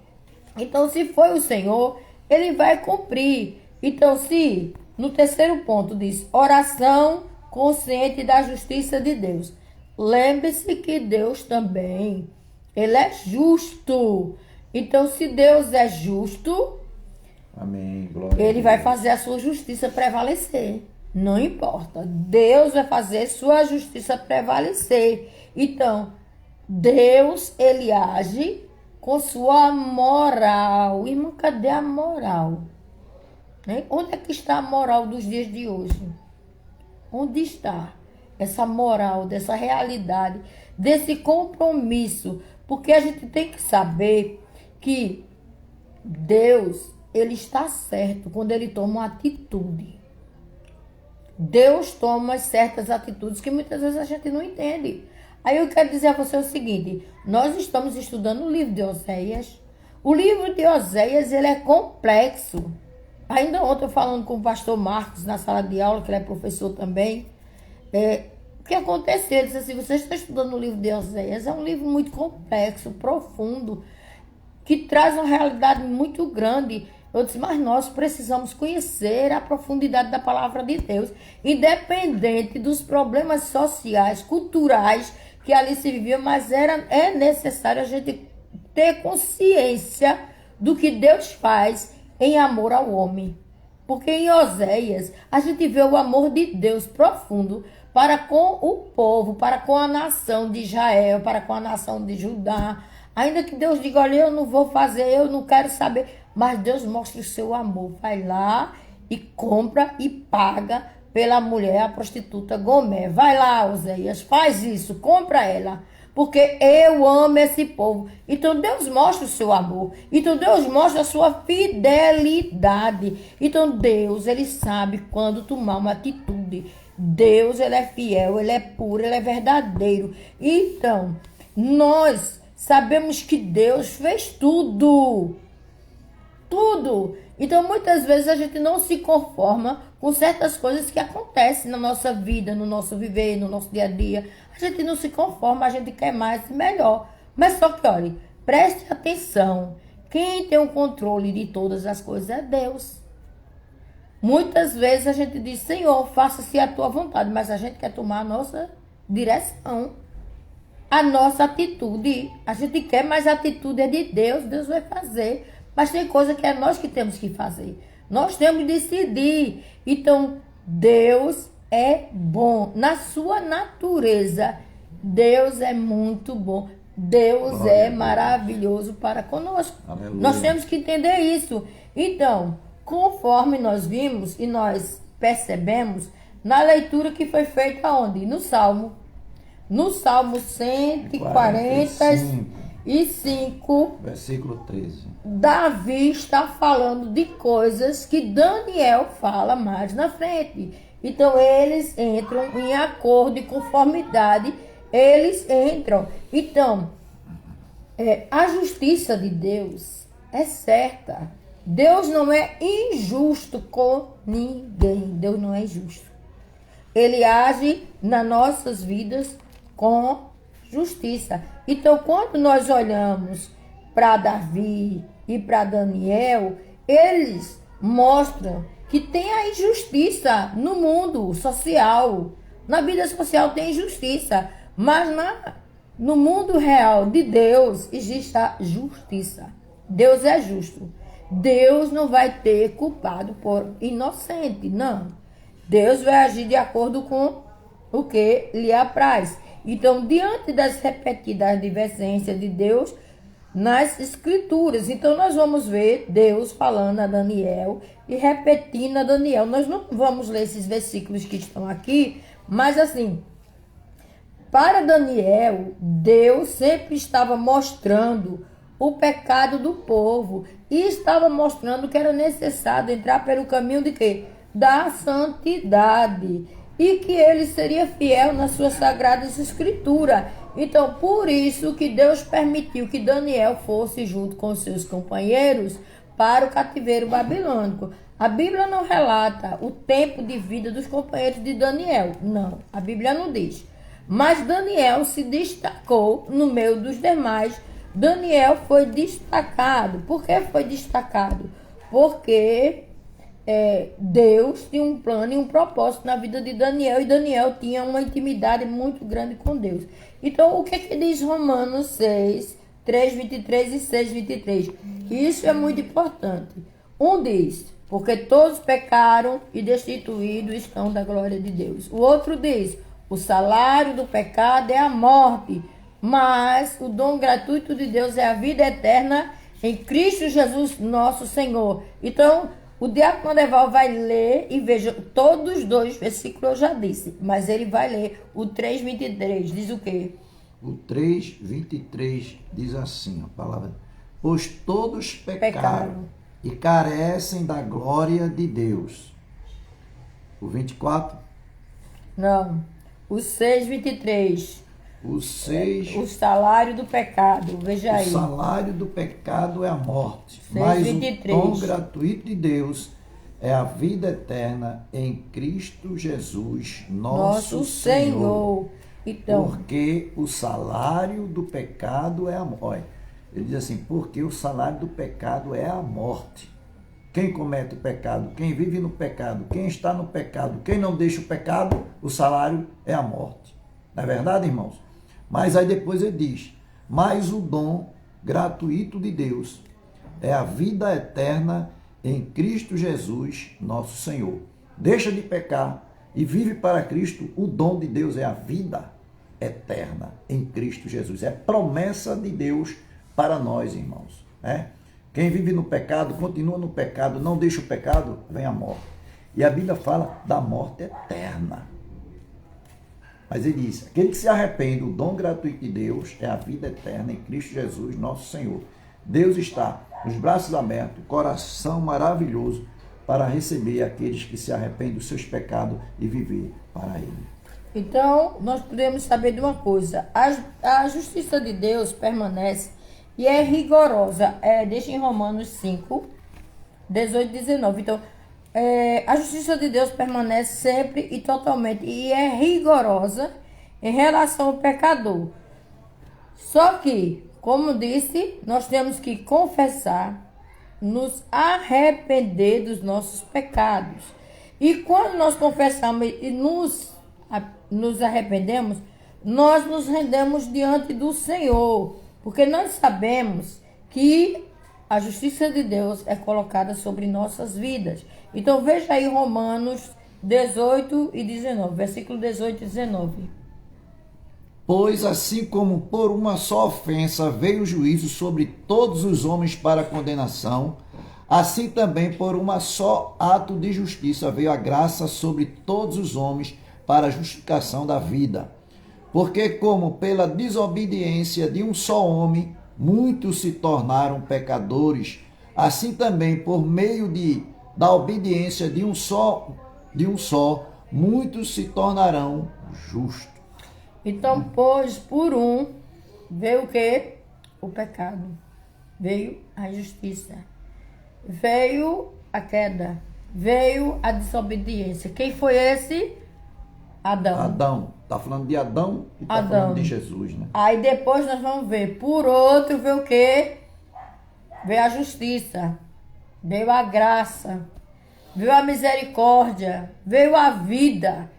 Então, se foi o Senhor, ele vai cumprir. Então, se no terceiro ponto diz oração consciente da justiça de Deus. Lembre-se que Deus também, ele é justo. Então, se Deus é justo, amém, glória ele vai fazer a sua justiça prevalecer. Não importa. Deus vai fazer sua justiça prevalecer. Então, Deus, ele age com sua moral. Irmão, cadê a moral? Né? Onde é que está a moral dos dias de hoje? Onde está essa moral, dessa realidade, desse compromisso? Porque a gente tem que saber que Deus, ele está certo quando ele toma uma atitude. Deus toma certas atitudes que muitas vezes a gente não entende. Aí eu quero dizer a você o seguinte, nós estamos estudando o livro de Oséias. O livro de Oséias, ele é complexo. Ainda ontem eu falando com o pastor Marcos na sala de aula, que ele é professor também, o que aconteceu? Ele disse assim, você está estudando o livro de Oséias, é um livro muito complexo, profundo, que traz uma realidade muito grande. Eu disse, mas nós precisamos conhecer a profundidade da palavra de Deus, independente dos problemas sociais, culturais que ali se viviam, mas é necessário a gente ter consciência do que Deus faz em amor ao homem. Porque em Oséias a gente vê o amor de Deus profundo para com o povo, para com a nação de Israel, para com a nação de Judá. Ainda que Deus diga, olha, eu não vou fazer, eu não quero saber. Mas Deus mostra o seu amor. Vai lá e compra e paga pela mulher, a prostituta Gomer. Vai lá, Oséias, faz isso, compra ela. Porque eu amo esse povo. Então Deus mostra o seu amor. Então Deus mostra a sua fidelidade. Então Deus, ele sabe quando tomar uma atitude. Deus, ele é fiel, ele é puro, ele é verdadeiro. Então, nós sabemos que Deus fez tudo. Tudo. Então, muitas vezes a gente não se conforma com certas coisas que acontecem na nossa vida, no nosso viver, no nosso dia a dia. A gente não se conforma, a gente quer mais e melhor. Mas só que, olha, preste atenção. Quem tem o controle de todas as coisas é Deus. Muitas vezes a gente diz, Senhor, faça-se a tua vontade, mas a gente quer tomar a nossa direção, a nossa atitude. A gente quer, mas a atitude é de Deus, Deus vai fazer. Mas tem coisa que é nós que temos que fazer. Nós temos que decidir. Então, Deus é bom. Na sua natureza, Deus é muito bom. Deus é maravilhoso para conosco. Aleluia. Nós temos que entender isso. Então, conforme nós vimos e nós percebemos, na leitura que foi feita onde? No Salmo. No Salmo 145, versículo 13. Davi está falando de coisas que Daniel fala mais na frente. Então, eles entram em acordo e conformidade. Eles entram. Então, a justiça de Deus é certa. Deus não é injusto com ninguém. Deus não é injusto. Ele age nas nossas vidas com justiça. Então, quando nós olhamos para Davi e para Daniel, eles mostram que tem a injustiça no mundo social. Na vida social tem injustiça, mas no mundo real de Deus existe a justiça. Deus é justo. Deus não vai ter culpado por inocente, não. Deus vai agir de acordo com o que lhe apraz. Então, diante das repetidas advertências de Deus nas Escrituras, então nós vamos ver Deus falando a Daniel e repetindo a Daniel. Nós não vamos ler esses versículos que estão aqui, mas assim, para Daniel, Deus sempre estava mostrando o pecado do povo e estava mostrando que era necessário entrar pelo caminho de quê? Da santidade. E que ele seria fiel nas suas sagradas escrituras. Então, por isso que Deus permitiu que Daniel fosse junto com seus companheiros para o cativeiro babilônico. A Bíblia não relata o tempo de vida dos companheiros de Daniel. Não, a Bíblia não diz. Mas Daniel se destacou no meio dos demais. Daniel foi destacado. Por que foi destacado? Porque Deus tinha um plano e um propósito na vida de Daniel, e Daniel tinha uma intimidade muito grande com Deus. Então, o que diz Romanos 6, 3, 23 e 6, 23? Isso é muito importante. Um diz, porque todos pecaram e destituídos estão da glória de Deus. O outro diz, o salário do pecado é a morte, mas o dom gratuito de Deus é a vida eterna em Cristo Jesus, nosso Senhor. Então, o diácono Adeval vai ler e veja todos os dois versículos, eu já disse, mas ele vai ler o 3:23, diz o quê? O 3:23 diz assim, a palavra, pois todos pecaram e carecem da glória de Deus. O 24? Não. O 6:23. O 6. O salário do pecado. Veja aí. O salário do pecado é a morte. 6, Mas 23. o dom gratuito de Deus é a vida eterna em Cristo Jesus, nosso Senhor. Então, porque o salário do pecado é a morte. Ele diz assim, porque o salário do pecado é a morte. Quem comete o pecado, quem vive no pecado, quem está no pecado, quem não deixa o pecado, o salário é a morte. Não é verdade, irmãos? Mas aí depois ele diz, mas o dom gratuito de Deus é a vida eterna em Cristo Jesus, nosso Senhor. Deixa de pecar e vive para Cristo. O dom de Deus é a vida eterna em Cristo Jesus. É promessa de Deus para nós, irmãos. Quem vive no pecado, continua no pecado, não deixa o pecado, vem a morte. E a Bíblia fala da morte eterna. Mas ele diz, aquele que se arrepende, o dom gratuito de Deus é a vida eterna em Cristo Jesus, nosso Senhor. Deus está com os braços abertos, coração maravilhoso para receber aqueles que se arrependem dos seus pecados e viver para Ele. Então, nós podemos saber de uma coisa, a justiça de Deus permanece e é rigorosa. Deixa em Romanos 5, 18 e 19. Então, a justiça de Deus permanece sempre e totalmente e é rigorosa em relação ao pecador. Só que, como disse, nós temos que confessar, nos arrepender dos nossos pecados. E quando nós confessamos e nos arrependemos, nós nos rendemos diante do Senhor, porque nós sabemos que a justiça de Deus é colocada sobre nossas vidas. Então veja aí Romanos 18 e 19, versículo 18 e 19. Pois assim como por uma só ofensa veio o juízo sobre todos os homens para condenação, assim também por uma só ato de justiça veio a graça sobre todos os homens para a justificação da vida. Porque como pela desobediência de um só homem, muitos se tornaram pecadores, assim também por meio da obediência de um só, muitos se tornarão justos. Então, pois por um veio o quê? O pecado. Veio a injustiça. Veio a queda. Veio a desobediência. Quem foi esse? Adão. Adão. Está falando de Adão e está falando de Jesus, né? Aí depois nós vamos ver. Por outro veio o quê? Veio a justiça. Veio a graça. Veio a misericórdia. Veio a vida.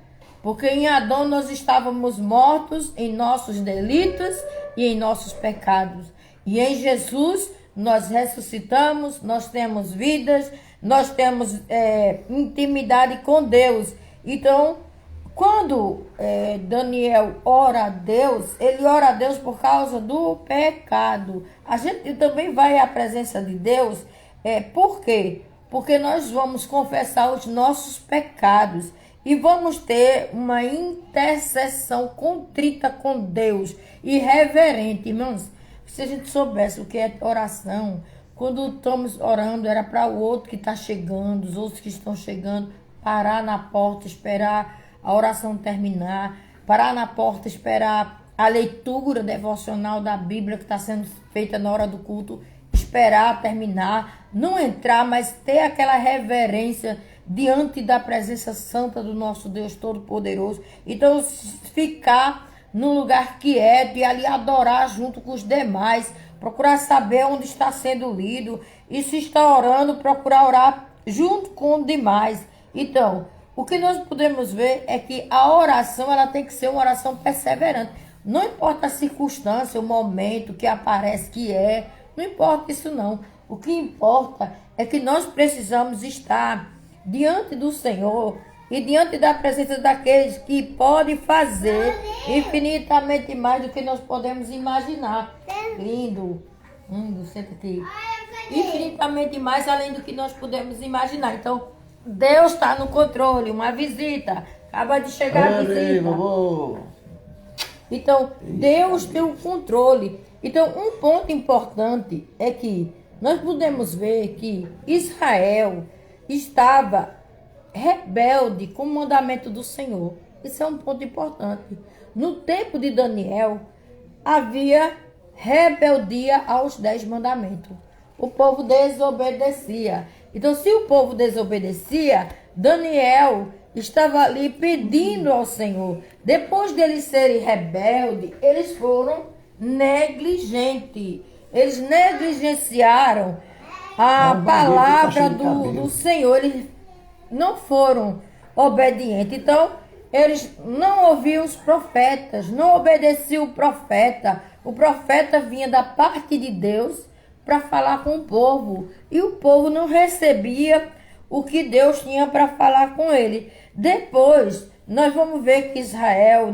Porque em Adão nós estávamos mortos em nossos delitos e em nossos pecados. E em Jesus nós ressuscitamos, nós temos vidas, nós temos intimidade com Deus. Então, quando Daniel ora a Deus, ele ora a Deus por causa do pecado. A gente também vai à presença de Deus. Por quê? Porque nós vamos confessar os nossos pecados. E vamos ter uma intercessão contrita com Deus e reverente, irmãos. Se a gente soubesse o que é oração, quando estamos orando, era para o outro que está chegando, os outros que estão chegando, parar na porta, esperar a oração terminar, parar na porta, esperar a leitura devocional da Bíblia que está sendo feita na hora do culto, esperar terminar, não entrar, mas ter aquela reverência diante da presença santa do nosso Deus Todo-Poderoso. Então, ficar num lugar quieto e ali adorar junto com os demais, procurar saber onde está sendo lido, e se está orando, procurar orar junto com os demais. Então, o que nós podemos ver é que a oração, ela tem que ser uma oração perseverante. Não importa a circunstância, o momento que aparece, não importa isso não. O que importa é que nós precisamos estar diante do Senhor e diante da presença daqueles que podem fazer infinitamente mais do que nós podemos imaginar. Lindo, senta aqui. Infinitamente mais além do que nós podemos imaginar. Então, Deus está no controle. Uma visita, acaba de chegar a visita. Então, Deus tem o controle. Então, um ponto importante é que nós podemos ver que Israel estava rebelde com o mandamento do Senhor. Isso é um ponto importante. No tempo de Daniel, havia rebeldia aos 10 mandamentos. O povo desobedecia. Então, se o povo desobedecia, Daniel estava ali pedindo ao Senhor. Depois deles serem rebeldes, eles foram negligentes. Eles negligenciaram a palavra do Senhor. Eles não foram obedientes. Então, eles não ouviam os profetas, não obedeciam o profeta. O profeta vinha da parte de Deus para falar com o povo. E o povo não recebia o que Deus tinha para falar com ele. Depois, nós vamos ver que Israel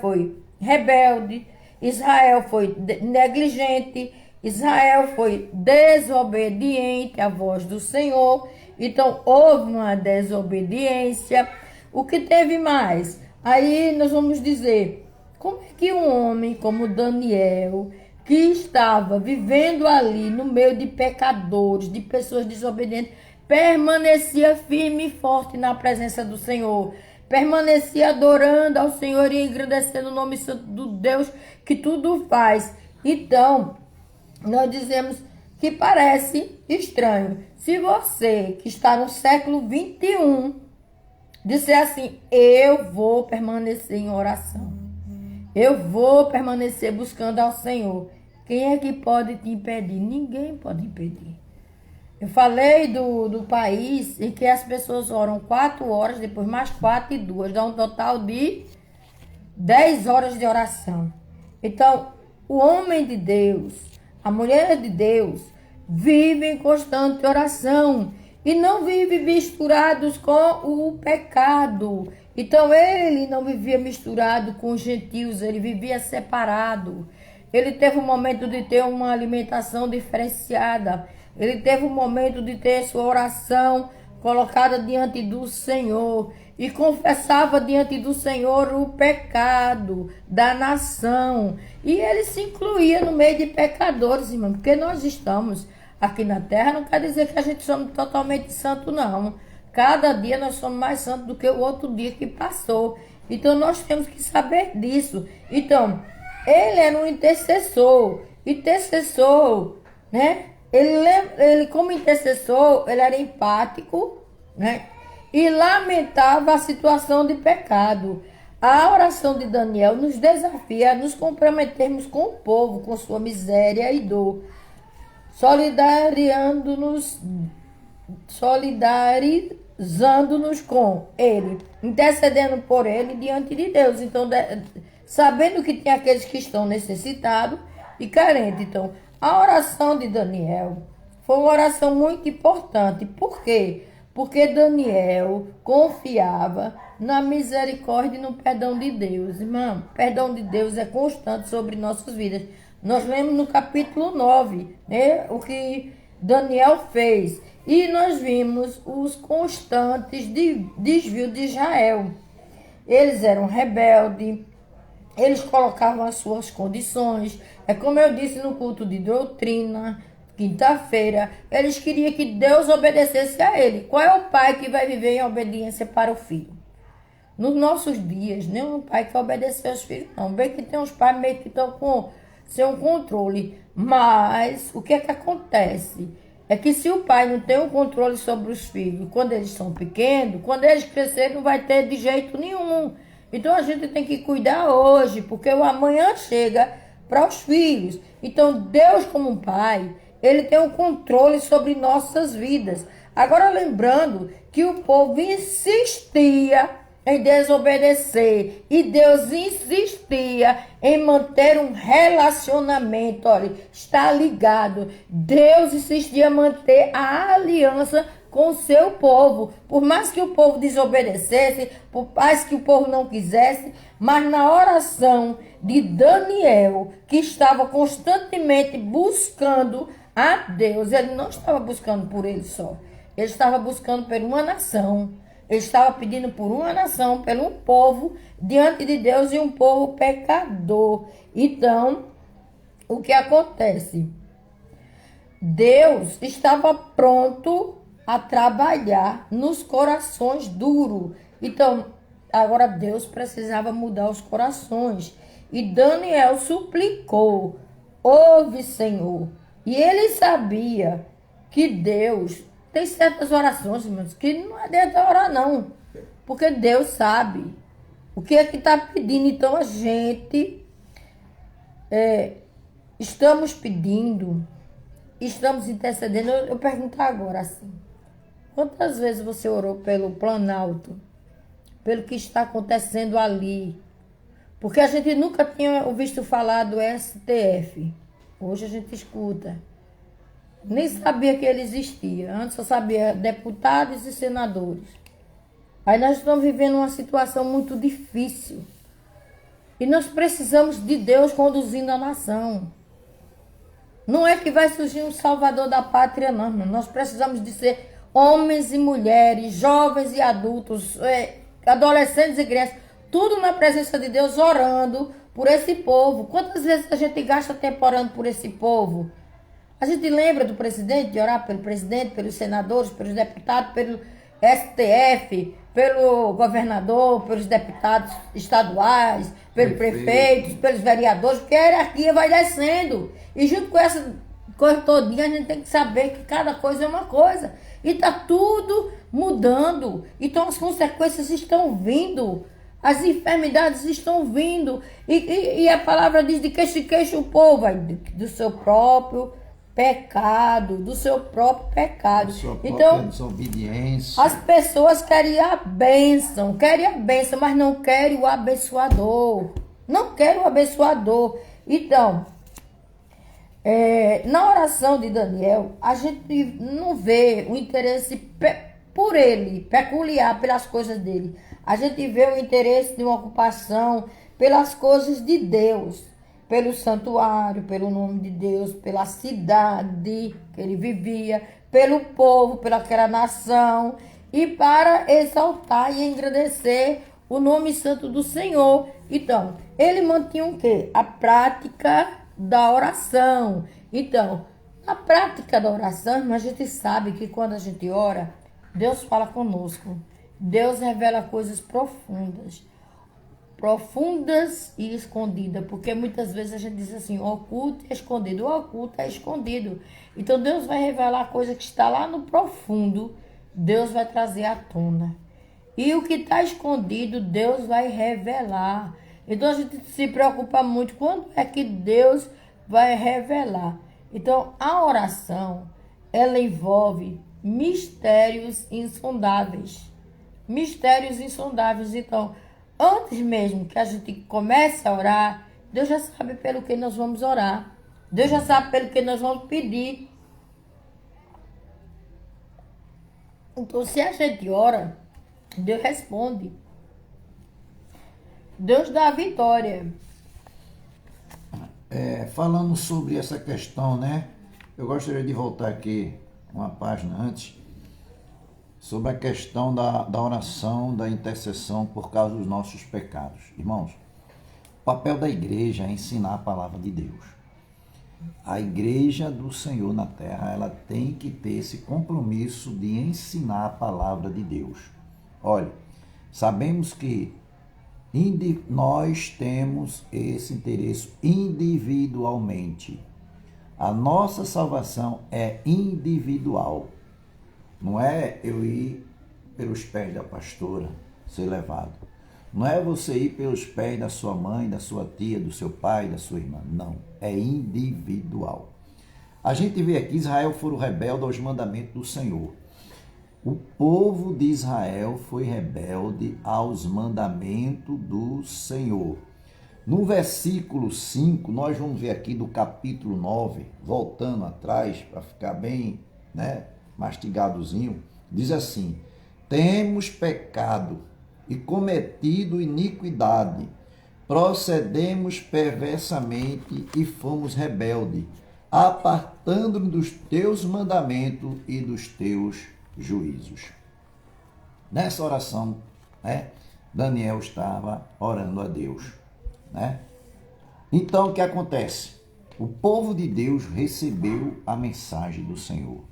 foi rebelde, Israel foi negligente, Israel foi desobediente à voz do Senhor. Então, houve uma desobediência. O que teve mais? Aí nós vamos dizer, como é que um homem como Daniel, que estava vivendo ali no meio de pecadores, de pessoas desobedientes, permanecia firme e forte na presença do Senhor, permanecia adorando ao Senhor e engrandecendo o nome santo do Deus que tudo faz. Então, nós dizemos que parece estranho. Se você que está no século 21 disser assim, eu vou permanecer em oração, eu vou permanecer buscando ao Senhor, quem é que pode te impedir? Ninguém pode impedir. Eu falei do país em que as pessoas oram 4 horas, depois mais 4 e 2, dá um total de 10 horas de oração. Então, o homem de Deus, a mulher de Deus, vive em constante oração e não vive misturados com o pecado. Então, ele não vivia misturado com os gentios, ele vivia separado. Ele teve um momento de ter uma alimentação diferenciada. Ele teve um momento de ter sua oração colocada diante do Senhor e confessava diante do Senhor o pecado da nação. E ele se incluía no meio de pecadores, irmão, porque nós estamos aqui na terra, não quer dizer que a gente somos totalmente santos, não. Cada dia nós somos mais santos do que o outro dia que passou. Então nós temos que saber disso. Então, ele era um intercessor. Intercessor, né? Ele como intercessor, ele era empático, né? E lamentava a situação de pecado. A oração de Daniel nos desafia a nos comprometermos com o povo, com sua miséria e dor, solidarizando-nos com ele, intercedendo por ele diante de Deus. Então, sabendo que tem aqueles que estão necessitados e carentes. Então, a oração de Daniel foi uma oração muito importante. Por quê? Porque Daniel confiava na misericórdia e no perdão de Deus. Irmão, o perdão de Deus é constante sobre nossas vidas. Nós lemos no capítulo 9, né, o que Daniel fez. E nós vimos os constantes desvios de Israel. Eles eram rebeldes, eles colocavam as suas condições. É como eu disse no culto de doutrina, quinta-feira, eles queriam que Deus obedecesse a ele. Qual é o pai que vai viver em obediência para o filho? Nos nossos dias, nenhum pai quer obedecer aos filhos, não. Bem que tem uns pais meio que estão com seu controle. Mas o que é que acontece? É que se o pai não tem o controle sobre os filhos, quando eles são pequenos, quando eles crescerem, não vai ter de jeito nenhum. Então a gente tem que cuidar hoje, porque o amanhã chega para os filhos. Então Deus, como um pai, ele tem o controle sobre nossas vidas. Agora, lembrando que o povo insistia em desobedecer e Deus insistia em manter um relacionamento. Olha, está ligado. Deus insistia em manter a aliança com o seu povo. Por mais que o povo desobedecesse, por mais que o povo não quisesse, mas na oração de Daniel, que estava constantemente buscando a Deus, ele não estava buscando por ele só. Ele estava buscando por uma nação. Ele estava pedindo por uma nação, por um povo diante de Deus e um povo pecador. Então, o que acontece? Deus estava pronto a trabalhar nos corações duros. Então, agora Deus precisava mudar os corações. E Daniel suplicou: ouve, Senhor. E ele sabia que Deus tem certas orações, irmãos, que não adianta orar, não. Porque Deus sabe o que é que está pedindo. Então, a gente estamos pedindo, estamos intercedendo. Eu pergunto agora assim: quantas vezes você orou pelo Planalto, pelo que está acontecendo ali? Porque a gente nunca tinha ouvido falar do STF. Hoje a gente escuta. Nem sabia que ele existia. Antes só sabia deputados e senadores. Aí nós estamos vivendo uma situação muito difícil. E nós precisamos de Deus conduzindo a nação. Não é que vai surgir um salvador da pátria, não, irmão. Nós precisamos de ser homens e mulheres, jovens e adultos, adolescentes e crianças, tudo na presença de Deus, orando por esse povo. Quantas vezes a gente gasta tempo orando por esse povo? A gente lembra do presidente, de orar pelo presidente, pelos senadores, pelos deputados, pelo STF, pelo governador, pelos deputados estaduais, pelos prefeitos, pelos vereadores, porque a hierarquia vai descendo. E junto com essa coisa todinha, a gente tem que saber que cada coisa é uma coisa. E está tudo mudando. Então as consequências estão vindo. As enfermidades estão vindo. E a palavra diz: de que se queixa o povo? Vai do seu próprio pecado, do seu próprio pecado. Então, desobediência. As pessoas querem a bênção, mas não querem o abençoador. Não querem o abençoador. Então, na oração de Daniel, a gente não vê o interesse por ele, peculiar pelas coisas dele. A gente vê o interesse de uma ocupação pelas coisas de Deus. Pelo santuário, pelo nome de Deus, pela cidade que ele vivia, pelo povo, pelaquela nação, e para exaltar e engrandecer o nome santo do Senhor. Então, ele mantinha o quê? A prática da oração. Então, a prática da oração, a gente sabe que quando a gente ora, Deus fala conosco. Deus revela coisas profundas e escondidas, porque muitas vezes a gente diz assim: oculto e escondido. O oculto é escondido. Então Deus vai revelar a coisa que está lá no profundo, Deus vai trazer à tona. E o que está escondido, Deus vai revelar. Então a gente se preocupa muito quando é que Deus vai revelar. Então a oração, ela envolve mistérios insondáveis. Mistérios insondáveis. Então, antes mesmo que a gente comece a orar, Deus já sabe pelo que nós vamos orar. Deus já sabe pelo que nós vamos pedir. Então, se a gente ora, Deus responde. Deus dá a vitória. Falando sobre essa questão, né? Eu gostaria de voltar aqui uma página antes, sobre a questão da oração, da intercessão por causa dos nossos pecados. Irmãos, o papel da igreja é ensinar a palavra de Deus. A igreja do Senhor na terra, ela tem que ter esse compromisso de ensinar a palavra de Deus. Olha, sabemos que nós temos esse interesse individualmente. A nossa salvação é individual. Não é eu ir pelos pés da pastora, ser levado. Não é você ir pelos pés da sua mãe, da sua tia, do seu pai, da sua irmã. Não, é individual. A gente vê aqui, Israel foram rebeldes aos mandamentos do Senhor. O povo de Israel foi rebelde aos mandamentos do Senhor. No versículo 5, nós vamos ver aqui do capítulo 9, voltando atrás, para ficar bem, mastigadozinho, diz assim: temos pecado e cometido iniquidade, procedemos perversamente e fomos rebeldes, apartando-nos dos teus mandamentos e dos teus juízos. Nessa oração, Daniel estava orando a Deus. Então, o que acontece? O povo de Deus recebeu a mensagem do Senhor.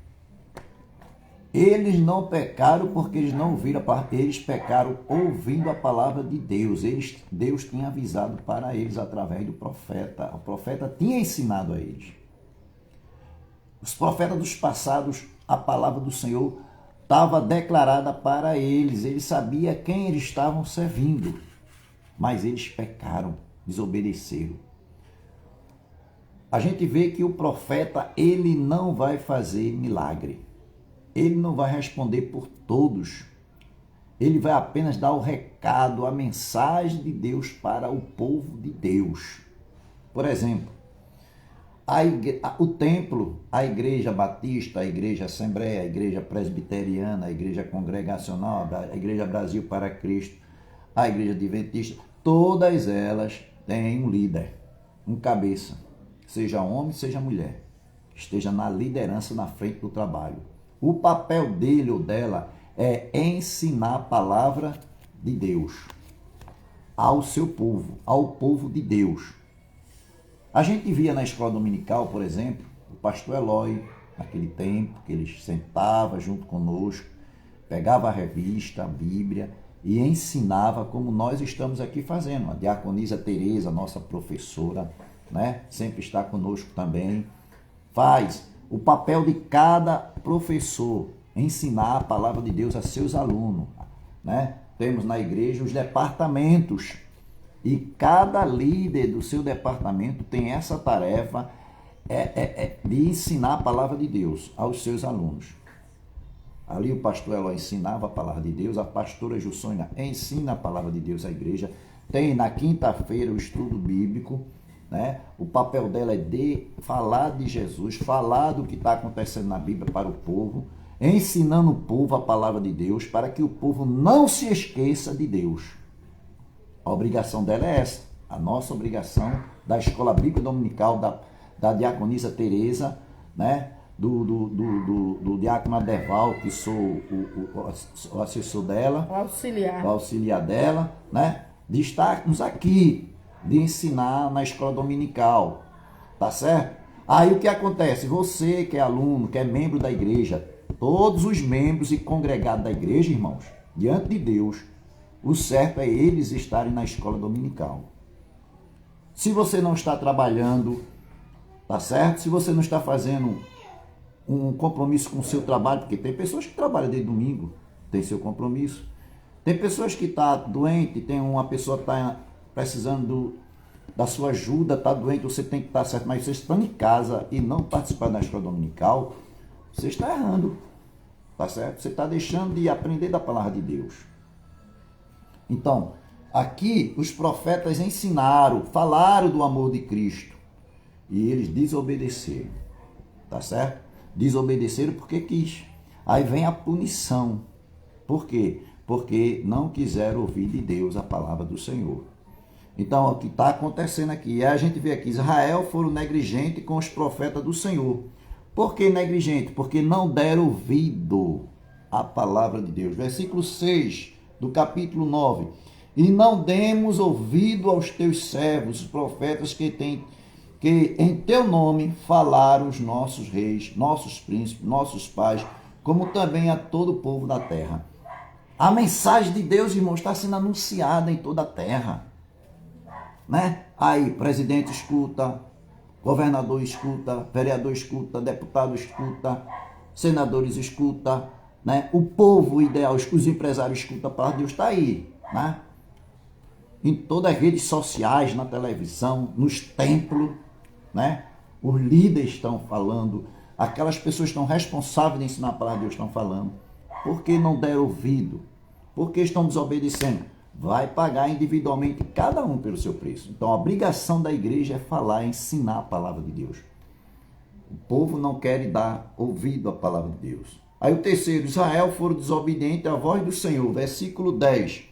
Eles não pecaram porque eles não ouviram a palavra, eles pecaram ouvindo a palavra de Deus. Deus tinha avisado para eles através do profeta. O profeta tinha ensinado a eles. Os profetas dos passados, a palavra do Senhor estava declarada para eles. Eles sabiam quem eles estavam servindo. Mas eles pecaram, desobedeceram. A gente vê que o profeta, ele não vai fazer milagre. Ele não vai responder por todos. Ele vai apenas dar o recado, a mensagem de Deus para o povo de Deus. Por exemplo, o templo, a igreja batista, a igreja assembleia, a igreja presbiteriana, a igreja congregacional, a igreja Brasil para Cristo, a igreja adventista, todas elas têm um líder, um cabeça, seja homem, seja mulher, esteja na liderança na frente do trabalho. O papel dele ou dela é ensinar a palavra de Deus ao seu povo, ao povo de Deus. A gente via na escola dominical, por exemplo, o pastor Eloy, naquele tempo, que ele sentava junto conosco, pegava a revista, a Bíblia, e ensinava como nós estamos aqui fazendo. A diaconisa Tereza, nossa professora, né, sempre está conosco também, faz o papel de cada professor, ensinar a palavra de Deus a seus alunos, né? Temos na igreja os departamentos e cada líder do seu departamento tem essa tarefa de ensinar a palavra de Deus aos seus alunos. Ali o pastor Eloy ensinava a palavra de Deus, a pastora Jussônia ensina a palavra de Deus à igreja, tem na quinta-feira o estudo bíblico, né? O papel dela é de falar de Jesus, falar do que está acontecendo na Bíblia para o povo, ensinando o povo a palavra de Deus, para que o povo não se esqueça de Deus. A obrigação dela é essa, a nossa obrigação da Escola Bíblica Dominical, da diaconisa Tereza, né? do diácono Adeval, que sou o assessor dela, o auxiliar dela, né? De estarmos aqui, de ensinar na escola dominical, tá certo? Aí o que acontece? Você que é aluno, que é membro da igreja, todos os membros e congregados da igreja, irmãos, diante de Deus, o certo é eles estarem na escola dominical. Se você não está trabalhando, tá certo? Se você não está fazendo um compromisso com o seu trabalho, porque tem pessoas que trabalham desde domingo, tem seu compromisso. Tem pessoas que estão doentes, tem uma pessoa que está precisando da sua ajuda, está doente, você tem que estar certo, mas você está em casa e não participar da escola dominical, você está errando, tá certo? Você está deixando de aprender da palavra de Deus. Então, aqui os profetas ensinaram, falaram do amor de Cristo e eles desobedeceram, tá certo? Desobedeceram porque quis. Aí vem a punição. Por quê? Porque não quiseram ouvir de Deus a palavra do Senhor. Então, o que está acontecendo aqui? A gente vê aqui, Israel foram negligentes com os profetas do Senhor. Por que negligente? Porque não deram ouvido à palavra de Deus. Versículo 6 do capítulo 9. E não demos ouvido aos teus servos, os profetas que em teu nome falaram os nossos reis, nossos príncipes, nossos pais, como também a todo o povo da terra. A mensagem de Deus, irmãos, está sendo anunciada em toda a terra, né? Aí, presidente escuta, governador escuta, vereador escuta, deputado escuta, senadores escuta, né? O povo ideal, os empresários escutam, a palavra de Deus está aí, né? Em todas as redes sociais, na televisão, nos templos, né? Os líderes estão falando, aquelas pessoas que estão responsáveis de ensinar a palavra de Deus estão falando. Por que não deram ouvido? Por que estão desobedecendo? Vai pagar individualmente cada um pelo seu preço. Então a obrigação da igreja é falar, ensinar a palavra de Deus. O povo não quer dar ouvido à palavra de Deus. Aí o terceiro, Israel foram desobedientes à voz do Senhor, versículo 10.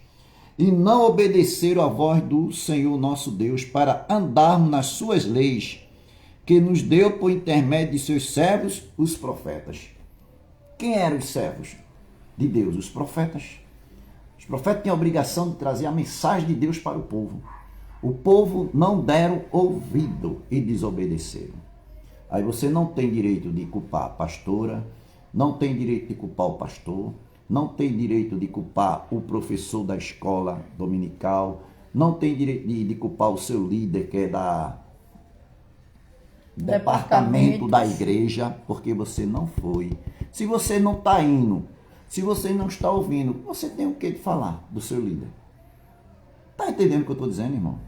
E não obedeceram à voz do Senhor nosso Deus para andarmos nas suas leis, que nos deu por intermédio de seus servos, os profetas. Quem eram os servos de Deus? Os profetas. Os profetas têm a obrigação de trazer a mensagem de Deus para o povo. O povo não deram ouvido e desobedeceram. Aí você não tem direito de culpar a pastora, não tem direito de culpar o pastor, não tem direito de culpar o professor da escola dominical, não tem direito de culpar o seu líder, que é da departamento da igreja, porque você não foi. Se você não está indo, se você não está ouvindo, você tem o que de falar do seu líder? Está entendendo o que eu estou dizendo, irmão?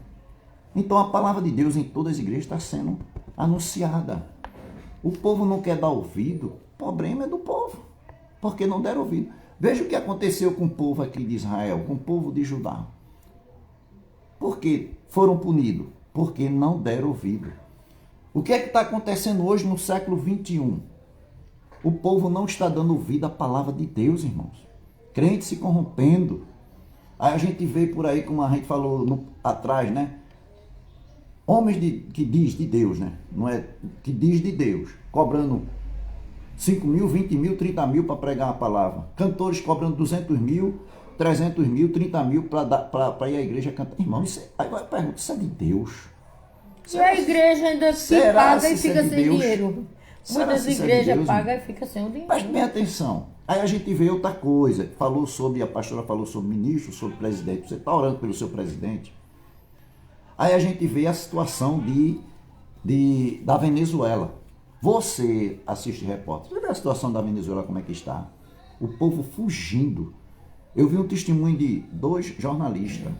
Então a palavra de Deus em todas as igrejas está sendo anunciada. O povo não quer dar ouvido, o problema é do povo, porque não deram ouvido. Veja o que aconteceu com o povo aqui de Israel, com o povo de Judá. Por que foram punidos? Porque não deram ouvido. O que é que está acontecendo hoje no século 21? O povo não está dando ouvido à palavra de Deus, irmãos. Crente se corrompendo. Aí a gente vê por aí, como a gente falou atrás, né? Homens que diz de Deus, né? Não é que diz de Deus, cobrando 5 mil, 20 mil, 30 mil para pregar a palavra. Cantores cobrando 200 mil, 300 mil, 30 mil para ir à igreja cantar. Irmão, aí vai perguntar, isso é de Deus? E a igreja ainda se paga e fica sem dinheiro. Muitas igrejas pagam e fica sem o dinheiro. Preste bem atenção. Aí a gente vê outra coisa. A pastora falou sobre ministro, sobre presidente. Você está orando pelo seu presidente? Aí a gente vê a situação da Venezuela. Você assiste repórter. Você vê a situação da Venezuela como é que está? O povo fugindo. Eu vi um testemunho de 2 jornalistas.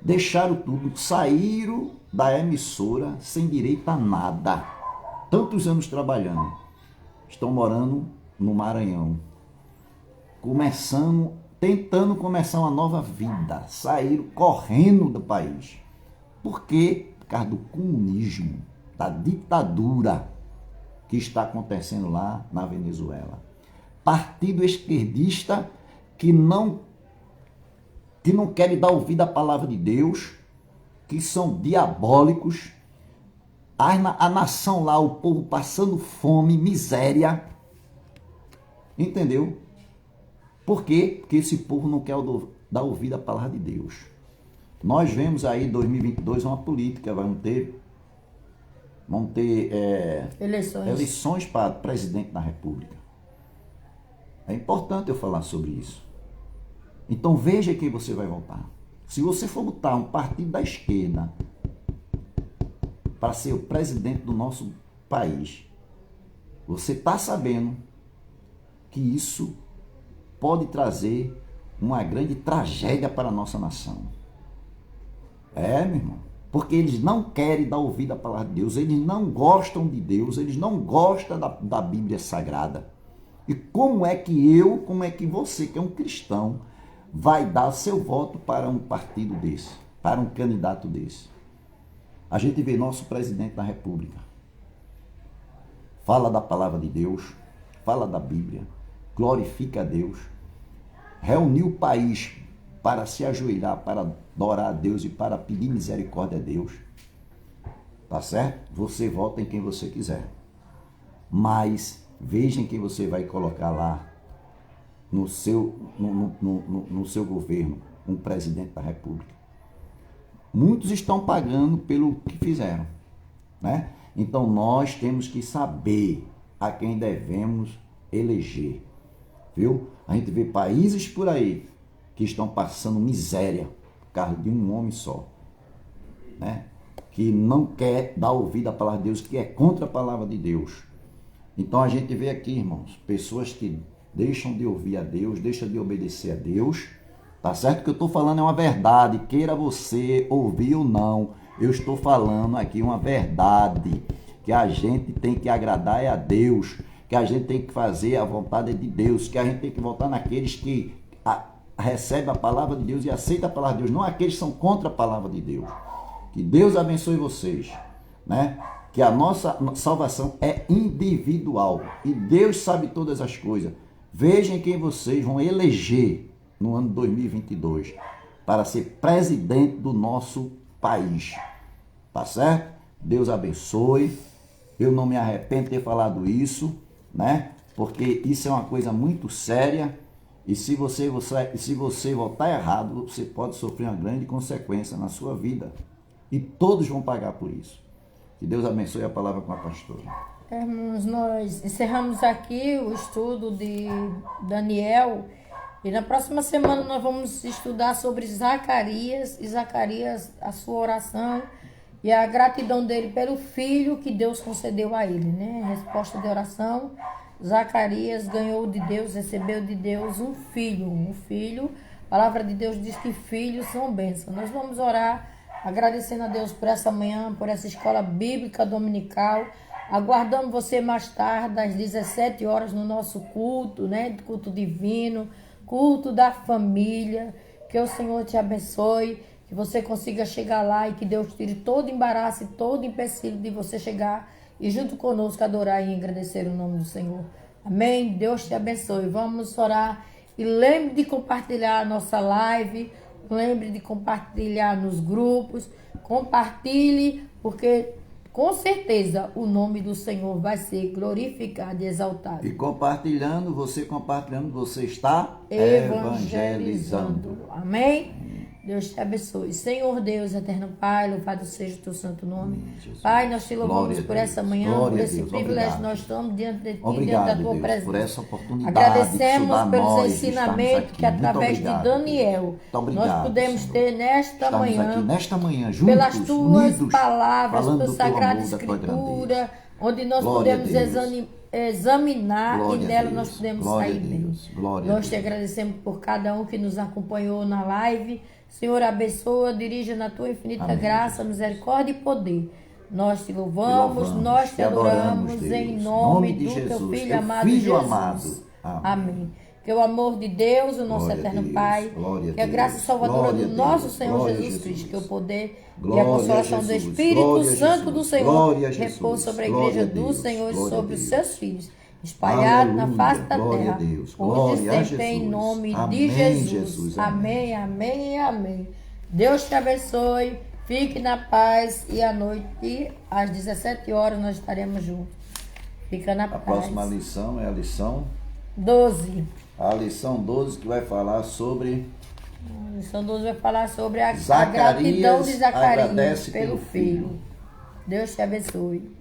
Deixaram tudo, saíram da emissora sem direito a nada. Tantos anos trabalhando. Estão morando no Maranhão. Tentando começar uma nova vida. Saíram correndo do país. Por quê? Por causa do comunismo, da ditadura que está acontecendo lá na Venezuela. Partido esquerdista que não querem dar ouvido à palavra de Deus, que são diabólicos. A nação lá, o povo passando fome, miséria. Entendeu? Por quê? Porque esse povo não quer dar ouvido à palavra de Deus. Nós vemos aí em 2022 uma política, vamos ter eleições para presidente da República. É importante eu falar sobre isso. Então veja quem você vai votar. Se você for botar um partido da esquerda para ser o presidente do nosso país, você está sabendo que isso pode trazer uma grande tragédia para a nossa nação. Meu irmão. Porque eles não querem dar ouvido à palavra de Deus, eles não gostam de Deus, eles não gostam da Bíblia Sagrada. E como é que você, que é um cristão, vai dar seu voto para um partido desse, para um candidato desse? A gente vê nosso presidente da República. Fala da palavra de Deus, fala da Bíblia, glorifica a Deus, reuniu o país para se ajoelhar, para adorar a Deus e para pedir misericórdia a Deus. Tá certo? Você vota em quem você quiser. Mas veja quem você vai colocar lá no seu governo, um presidente da República. Muitos estão pagando pelo que fizeram, né? Então nós temos que saber a quem devemos eleger, viu? A gente vê países por aí que estão passando miséria por causa de um homem só, né? Que não quer dar ouvido à palavra de Deus, que é contra a palavra de Deus. Então a gente vê aqui, irmãos, pessoas que deixam de ouvir a Deus, deixam de obedecer a Deus. Tá certo? Que eu estou falando é uma verdade, queira você ouvir ou não, eu estou falando aqui uma verdade, que a gente tem que agradar a Deus, que a gente tem que fazer a vontade de Deus, que a gente tem que votar naqueles que recebem a palavra de Deus e aceitam a palavra de Deus, não aqueles que são contra a palavra de Deus. Que Deus abençoe vocês, né? Que a nossa salvação é individual e Deus sabe todas as coisas. Vejam quem vocês vão eleger no ano 2022 para ser presidente do nosso país. Tá certo? Deus abençoe. Eu não me arrependo de ter falado isso, né? Porque isso é uma coisa muito séria E se você votar errado, você pode sofrer uma grande consequência na sua vida. E todos vão pagar por isso. Que Deus abençoe a palavra com a pastora. Irmãos, nós encerramos aqui o estudo de Daniel. E na próxima semana nós vamos estudar sobre Zacarias. E Zacarias, a sua oração e a gratidão dele pelo filho que Deus concedeu a ele, né? Resposta de oração. Zacarias ganhou de Deus, recebeu de Deus um filho. Um filho. A palavra de Deus diz que filhos são bênçãos. Nós vamos orar agradecendo a Deus por essa manhã, por essa escola bíblica dominical. Aguardamos você mais tarde, às 17 horas, no nosso culto, né? Culto divino, culto da família. Que o Senhor te abençoe, que você consiga chegar lá e que Deus tire todo embaraço e todo empecilho de você chegar e junto conosco adorar e agradecer o nome do Senhor. Amém? Deus te abençoe. Vamos orar e lembre de compartilhar a nossa live. Lembre de compartilhar nos grupos, compartilhe, porque com certeza o nome do Senhor vai ser glorificado e exaltado. E compartilhando, você está evangelizando. Amém? Deus te abençoe. Senhor Deus, eterno Pai, louvado seja o teu santo nome. Jesus. Pai, nós te louvamos por essa manhã, Glória por esse Deus. privilégio Obrigado. que nós estamos diante de ti, Obrigado, diante da tua Deus, presença. por essa oportunidade. Agradecemos de pelos nós ensinamentos aqui. que através Muito de Daniel Muito obrigado, nós pudemos Senhor. ter nesta Estamos manhã. aqui nesta manhã, juntos, Pelas tuas unidos, palavras, falando pela do teu Sagrada amor, da tua Escritura, grandeza. onde nós Glória a podemos Deus. examinar Glória e a nela Deus. nós podemos Glória sair a bem. Deus. Glória a Nós te Deus. agradecemos por cada um que nos acompanhou na live. Senhor, abençoa, dirija na tua infinita Amém, graça, misericórdia e poder. Nós te louvamos, nós te adoramos, Deus. em nome de do teu Jesus, Filho teu amado Filho Jesus. amado. Amém. Que o amor de Deus, o nosso Glória a eterno Deus, Pai, glória a que a Deus, graça salvadora glória do a nosso Deus, Senhor glória a Jesus Jesus. Cristo, que o poder e a Glória a consolação do Jesus, Espírito glória a Santo do Jesus, Senhor glória a Jesus, repouse sobre a glória igreja a do Deus, Senhor e glória a sobre os Deus. seus filhos, espalhados na Aleluia, face da glória a terra, Deus, hoje glória a sempre em Jesus. nome Amém, de Jesus. Jesus, Amém, amém e amém. Deus te abençoe, fique na paz e à noite, às 17 horas, nós estaremos juntos. Fica na A paz. próxima lição é a lição 12. A lição 12, que vai falar sobre A lição 12 vai falar sobre a Zacarias gratidão de Zacarias agradece pelo pelo filho. filho. Deus te abençoe.